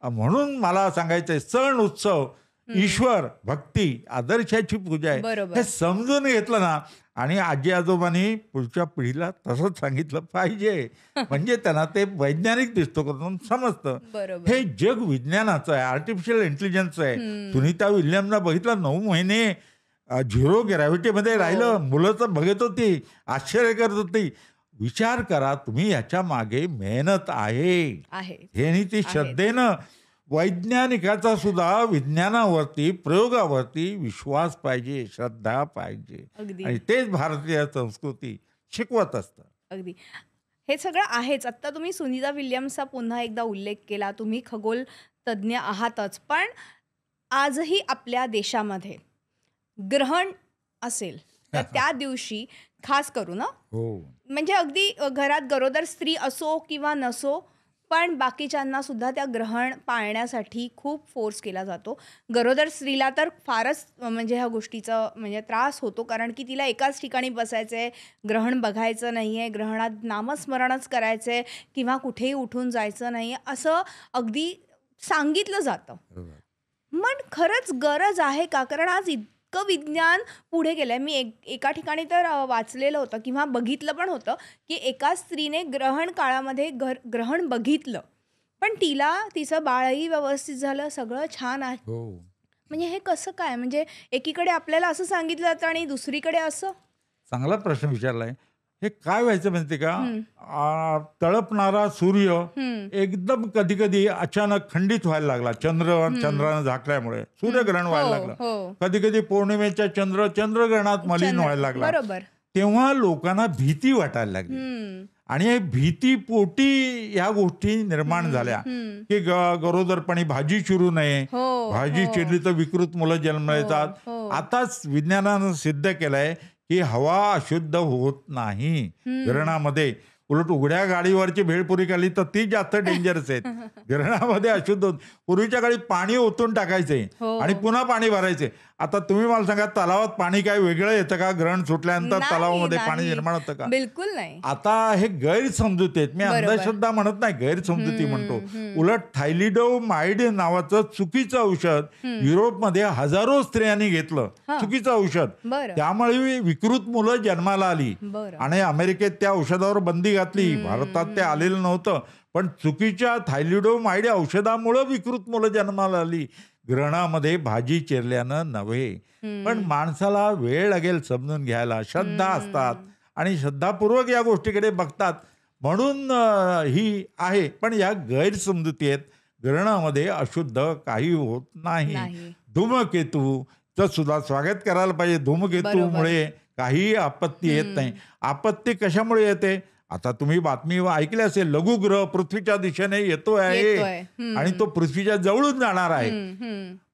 म्हणून मला सांगायचंय, सण उत्सव, ईश्वर, भक्ती, आदर्शाची पूजा आहे, हे समजून घेतलं ना, आणि आजी आजोबांनी पुढच्या पिढीला तसंच सांगितलं पाहिजे, म्हणजे त्यांना ते वैज्ञानिक दृष्टिकोनातून समजतं. हे जग विज्ञानाचं आहे, आर्टिफिशियल इंटेलिजन्स आहे. सुनीता विल्यमला बघितलं, 9 महिने झिरो ग्रॅव्हिटीमध्ये राहिलं, मुलं तर बघत होती, आश्चर्य करत होती. विचार करा तुम्ही, याच्या मागे मेहनत आहे. हे नाही, ती श्रद्धेनं. वैज्ञानिकाचा सुद्धा विज्ञानावरती, प्रयोगावरती विश्वास पाहिजे, श्रद्धा पाहिजे, आणि तेच भारतीय संस्कृती शिकवत असतं. अगदी हे सगळं आहेच. आता तुम्ही सुनीता विल्यम्सचा पुन्हा एकदा उल्लेख केला. तुम्ही खगोल तज्ज्ञ आहातच, पण आजही आपल्या देशामध्ये ग्रहण असेल तर त्या दिवशी खास करून म्हणजे अगदी घरात गरोदर स्त्री असो किंवा नसो, पण बाकीच्यांना सुद्धा त्या ग्रहण पाळण्यासाठी खूप फोर्स केला जातो. गरोदर स्त्रीला तर फारच म्हणजे ह्या गोष्टीचा म्हणजे त्रास होतो, कारण की तिला एकाच ठिकाणी बसायचं आहे, ग्रहण बघायचं नाही आहे, ग्रहणात नामस्मरणच करायचं आहे किंवा कुठेही उठून जायचं नाही आहे, असं अगदी सांगितलं जातं. पण खरंच गरज आहे का? कारण आज इतकं विज्ञान पुढे गेलं आहे. मी एका ठिकाणी तर वाचलेलं होतं किंवा बघितलं पण होतं की एका स्त्रीने ग्रहण काळामध्ये ग्रहण बघितलं, पण तिला तिचं बाळही व्यवस्थित झालं, सगळं छान आहे. म्हणजे हे कसं काय? म्हणजे एकीकडे आपल्याला असं सांगितलं जातं आणि दुसरीकडे असं. चांगला प्रश्न विचारलाय. हे काय व्हायचं माहिती का, तळपणारा सूर्य एकदम कधी कधी अचानक खंडित व्हायला लागला, चंद्रानं झाकल्यामुळे सूर्यग्रहण व्हायला लागलं. कधी कधी पौर्णिमेच्या चंद्रग्रहणात मलिन व्हायला लागला. बरोबर. तेव्हा लोकांना भीती वाटायला लागली आणि भीती पोटी ह्या गोष्टी निर्माण झाल्या की गरोदरपणी भाजी चिरू नये, भाजी चिरली तर विकृत मुलं जन्माला येतात. आताच विज्ञानानं सिद्ध केलंय की हवा अशुद्ध होत नाही ग्रहणामध्ये. उलट उघड्या गाडीवरची भेळपुरी खाल्ली तर ती जास्त डेंजरस आहेत. ग्रहणामध्ये अशुद्ध होत. पूर्वीच्या काळी पाणी ओतून टाकायचे आणि पुन्हा पाणी भरायचे. आता तुम्ही मला सांगा, तलावात पाणी काय वेगळं येतं का? ग्रहण सुटल्यानंतर तलावामध्ये पाणी निर्माण होतं का? बिलकुल नाही. आता हे गैरसमजुती आहेत. मी अंधश्रद्धा म्हणत नाही, गैरसमजुती म्हणतो. उलट थायलिडोमाइड नावाचं चुकीचं औषध युरोपमध्ये हजारो स्त्रियांनी घेतलं, चुकीचं औषध. त्यामुळे विकृत मुलं जन्माला आली आणि अमेरिकेत त्या औषधावर बंदी घातली. भारतात ते आलेलं नव्हतं, पण चुकीच्या थायलिडोमाइड औषधामुळे विकृत मुलं जन्माला आली. ग्रहणामध्ये भाजी चिरल्यानं नव्हे, पण माणसाला वेळ लागेल समजून घ्यायला. श्रद्धा असतात आणि श्रद्धापूर्वक या गोष्टीकडे बघतात, म्हणून ही आहे. पण या गैरसमजुती आहेत. ग्रहणामध्ये अशुद्ध काही होत नाही. धूमकेतूचं सुद्धा स्वागत करायला पाहिजे. धूमकेतूमुळे काही आपत्ती येत नाही. आपत्ती कशामुळे येते? आता तुम्ही बातमी ऐकली असेल, लघुग्रह पृथ्वीच्या दिशेने येतो आहे आणि तो पृथ्वीच्या जवळून जाणार आहे.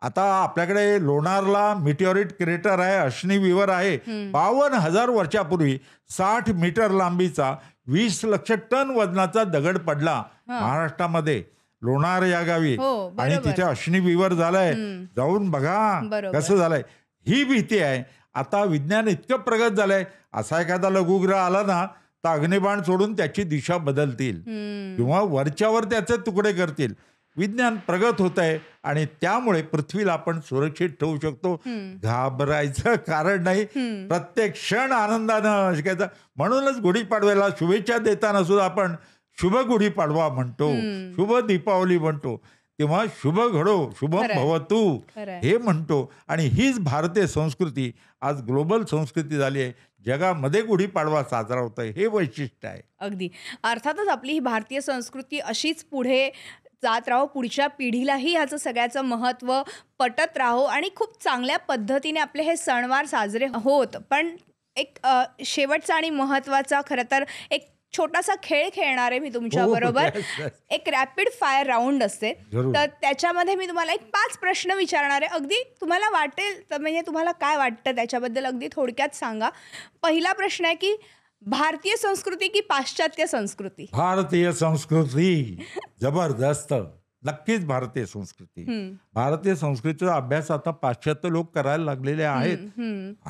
आता आपल्याकडे लोणारला मिटिओरिट क्रेटर आहे, अश्नी विवर आहे. 52,000 वर्षापूर्वी 60 मीटर लांबीचा 20 लक्ष टन वजनाचा दगड पडला महाराष्ट्रामध्ये, लोणार या गावी. आणि तिथे अश्नी विवर झालाय, जाऊन बघा कसं झालंय. ही भीती आहे. आता विज्ञान इतकं प्रगत झालंय, असा एखादा लघुग्रह आला ना तर अग्निबाण सोडून त्याची दिशा बदलतील किंवा वरच्यावर त्याचे तुकडे करतील. विज्ञान प्रगत होत आहे आणि त्यामुळे पृथ्वीला आपण सुरक्षित ठेवू शकतो. घाबरायचं कारण नाही. प्रत्येक क्षण आनंदानं शिकायचा. म्हणूनच गुढीपाडव्याला शुभेच्छा देताना सुद्धा आपण शुभ गुढीपाडवा म्हणतो, शुभ दीपावली म्हणतो. तेव्हा शुभ घडो, शुभम भवतु हे म्हणतो. आणि हीच भारतीय संस्कृती आज ग्लोबल संस्कृती झाली आहे. जगामध्ये गुढीपाडवा साजरा होत आहे, हे वैशिष्ट्य आहे. अगदी. अर्थातच आपली ही भारतीय संस्कृती अशीच पुढे जात राहो, पुढच्या पिढीलाही ह्याचं सगळ्याचं महत्त्व पटत राहो आणि खूप चांगल्या पद्धतीने आपले हे सणवार साजरे होत. पण एक शेवटचा आणि महत्त्वाचा खरं तर एक छोटासा खेळ खेळणार आहे मी तुमच्या बरोबर. एक रॅपिड फायर राऊंड असते, तर त्याच्यामध्ये मी तुम्हाला एक 5 प्रश्न विचारणार आहे. अगदी तुम्हाला वाटेल तर म्हणजे तुम्हाला काय वाटतं त्याच्याबद्दल अगदी थोडक्यात सांगा. पहिला प्रश्न आहे की भारतीय संस्कृती की पाश्चात्य संस्कृती? भारतीय संस्कृती. जबरदस्त. नक्कीच भारतीय संस्कृती. भारतीय संस्कृतीचा अभ्यास आता पाश्चात्य लोक करायला लागलेले आहेत,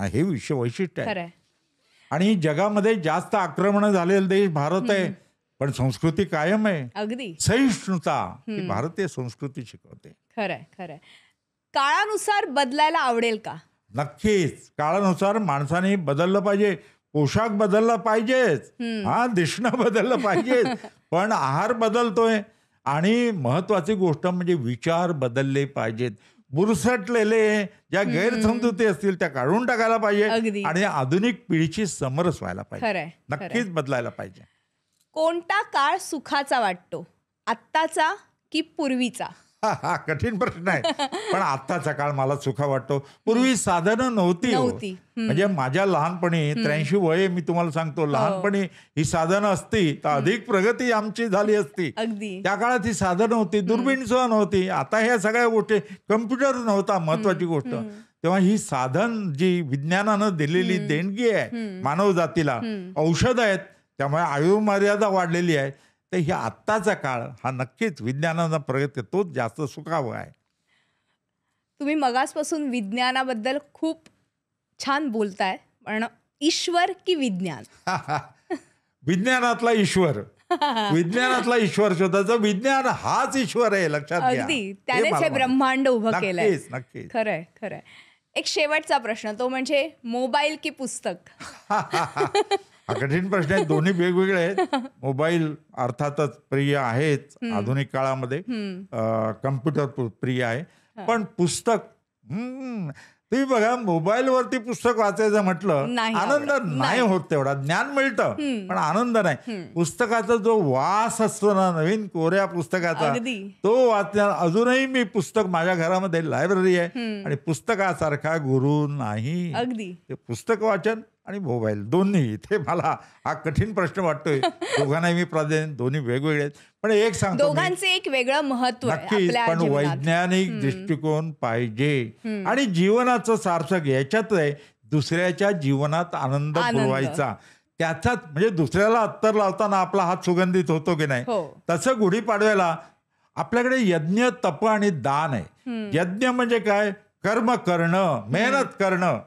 हे वैशिष्ट्य आहे. आणि जगामध्ये जास्त आक्रमण झालेला देश भारत आहे, पण संस्कृती कायम आहे. अगदी. सहिष्णुता ही भारतीय संस्कृती शिकवते. खरंय खरंय. काळानुसार बदलायला आवडेल का? नक्कीच. काळानुसार माणसाने बदललं पाहिजे. पोशाख बदलला पाहिजेच, दिसणं बदललं पाहिजे, पण आहार बदलतोय. आणि महत्वाची गोष्ट म्हणजे विचार बदलले पाहिजेत. बुरसटलेले ज्या गैरसमजुती असतील त्या काढून टाकायला पाहिजे आणि आधुनिक पिढीची समरस व्हायला पाहिजे. नक्कीच बदलायला पाहिजे. कोणता काळ सुखाचा वाटतो, आत्ताचा की पूर्वीचा? हा कठीण प्रश्न आहे, पण आत्ताचा काळ मला सुखा वाटतो. पूर्वी साधनं नव्हती. म्हणजे माझ्या लहानपणी 83 वय मी तुम्हाला सांगतो, लहानपणी ही साधनं असती तर अधिक प्रगती आमची झाली असती. त्या काळात ही साधनं होती, दुर्बीण सुद्धा नव्हती. आता ह्या सगळ्या गोष्टी, कम्प्युटर नव्हता महत्वाची गोष्ट. तेव्हा ही साधन जी विज्ञानानं दिलेली देणगी आहे मानव जातीला, औषध आहेत, त्यामुळे आयुर्मर्यादा वाढलेली आहे. तर ही आत्ताचा काळ हा नक्कीच विज्ञानाचा प्रगती तोच जास्त सुखावं आहे. तुम्ही मगासपासून विज्ञानाबद्दल खूप छान बोलताय, पण ईश्वर की विज्ञान? विज्ञानातला ईश्वर, विज्ञानातला ईश्वर शोधायचा. विज्ञान हाच ईश्वर आहे, लक्षात घ्या. अगदी त्यानेच हे ब्रह्मांड उभं केलंय. नक्कीच नक्कीच. खरंय खरंय. एक शेवटचा प्रश्न, तो म्हणजे मोबाईल की पुस्तक? हा कठीण प्रश्न आहे. दोन्ही वेगवेगळे आहेत. मोबाईल अर्थातच प्रिय आहेच आधुनिक काळामध्ये, कम्प्युटर प्रिय आहे, पण पुस्तक तुम्ही बघा, मोबाईलवरती पुस्तक वाचायचं म्हटलं नाही आनंद आवडत. नाही होत, तेवढा ज्ञान मिळतं पण आनंद नाही. पुस्तकाचा जो वास असतो ना, नवीन कोऱ्या पुस्तकाचा, अगदी. तो वाचण्या. अजूनही मी पुस्तक, माझ्या घरामध्ये लायब्ररी आहे आणि पुस्तकासारखा गुरु नाही. अगदी. ते पुस्तक वाचन आणि मोबाईल दोन्ही, इथे मला हा कठीण प्रश्न वाटतोय. दोघांनाही मी प्राधान्य, दोन्ही वेगवेगळे आहेत, पण एक सांगतो, दोघांचे एक वेगळं महत्व आहे नक्कीच, आपल्या पण जीवनात. वैज्ञानिक दृष्टिकोन पाहिजे आणि जीवनाचं सार्थक याच्यात आहे. दुसऱ्याच्या जीवनात आनंद पुरवायचा, त्याचाच म्हणजे दुसऱ्याला अत्तर लावताना आपला हात सुगंधित होतो की नाही, हो. तसं गुढीपाडव्याला आपल्याकडे यज्ञ, तप आणि दान आहे. यज्ञ म्हणजे काय? कर्म करणं, मेहनत करणं.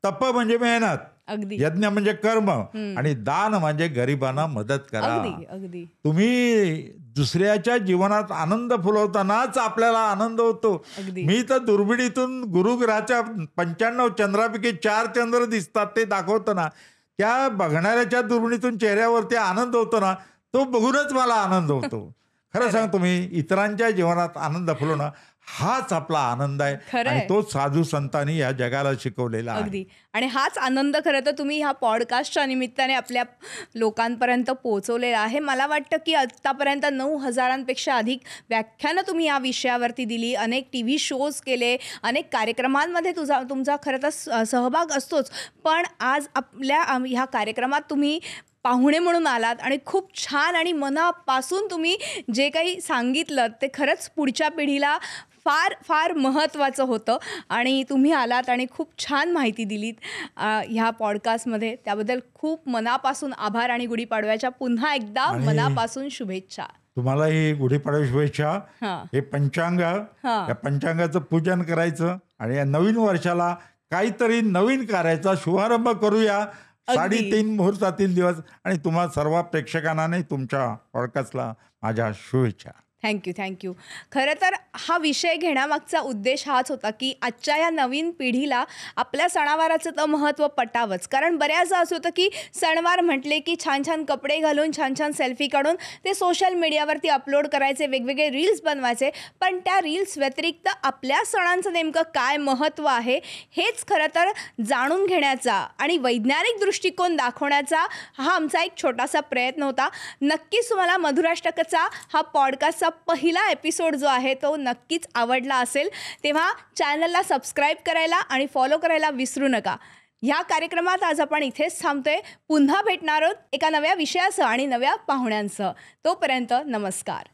तप म्हणजे मेहनत, अगदी. यज्ञ म्हणजे कर्म, आणि दान म्हणजे गरिबांना मदत करा. अगदी अगदी. तुम्ही दुसऱ्याच्या जीवनात आनंद फुलवतानाच आपल्याला आनंद होतो. अगदी. मी तर दुर्बिणीतून गुरुग्रहाच्या 95 चंद्रापैकी 4 चंद्र दिसतात ते दाखवतो ना, त्या बघणाऱ्याच्या दुर्बिणीतून चेहऱ्यावरती आनंद होतो ना, तो बघूनच मला आनंद होतो. खरं सांगतो, मी इतरांच्या जीवनात आनंद फुलवणं हाच आपला आनंद आहे, आणि तो साधू संतांनी या जगाला शिकवलेला आहे. अगदी. आणि हाच आनंद खरं तर तुम्ही ह्या पॉडकास्टच्या निमित्ताने आपल्या लोकांपर्यंत पोहोचवलेला आहे. मला वाटतं की आत्तापर्यंत 9,000पेक्षा अधिक व्याख्यानं तुम्ही या विषयावरती दिली, अनेक TV शोज केले, अनेक कार्यक्रमांमध्ये तुमचा खरं तर सहभाग असतोच, पण आज आपल्या ह्या कार्यक्रमात तुम्ही पाहुणे म्हणून आलात आणि खूप छान आणि मनापासून तुम्ही जे काही सांगितलं ते खरंच पुढच्या पिढीला फार फार महत्त्वाचं होतं, आणि तुम्ही आलात आणि खूप छान माहिती दिलीत ह्या पॉडकास्टमध्ये. त्याबद्दल खूप मनापासून आभार आणि गुढीपाडव्याच्या पुन्हा एकदा मनापासून शुभेच्छा. तुम्हालाही गुढीपाडव्या शुभेच्छा. हे पंचांग, या पंचांगाचं पूजन करायचं आणि या नवीन वर्षाला काहीतरी नवीन करायचा शुभारंभ करूया. 3:30 मुहूर्तातील दिवस, आणि तुम्हा सर्व प्रेक्षकांना तुमच्या पॉडकास्टला माझ्या शुभेच्छा. थँक्यू. खरं तर हा विषय घेण्यामागचा उद्देश हाच होता की आजच्या या नवीन पिढीला आपल्या सणावाराचं तर महत्त्व पटावंच. कारण बऱ्याचदा असं होतं की सणवार म्हटले की छान छान कपडे घालून, छान छान सेल्फी काढून ते सोशल मीडियावरती अपलोड करायचे, वेगवेगळे रील्स बनवायचे, पण त्या रील्स व्यतिरिक्त आपल्या सणांचं नेमकं काय महत्त्व आहे हेच खरं तर जाणून घेण्याचा आणि वैज्ञानिक दृष्टिकोन दाखवण्याचा हा आमचा एक छोटासा प्रयत्न होता. नक्कीच तुम्हाला मधुराष्टकचा हा पॉडकास्टचा पहिला एपिसोड जो आहे तो नक्कीच आवडला असेल. तेव्हा चॅनलला सबस्क्राईब करायला आणि फॉलो करायला विसरू नका. ह्या कार्यक्रमात आज आपण इथेच थांबतोय. पुन्हा भेटणार आहोत एका नव्या विषयासह आणि नव्या पाहुण्यांसह. तोपर्यंत नमस्कार.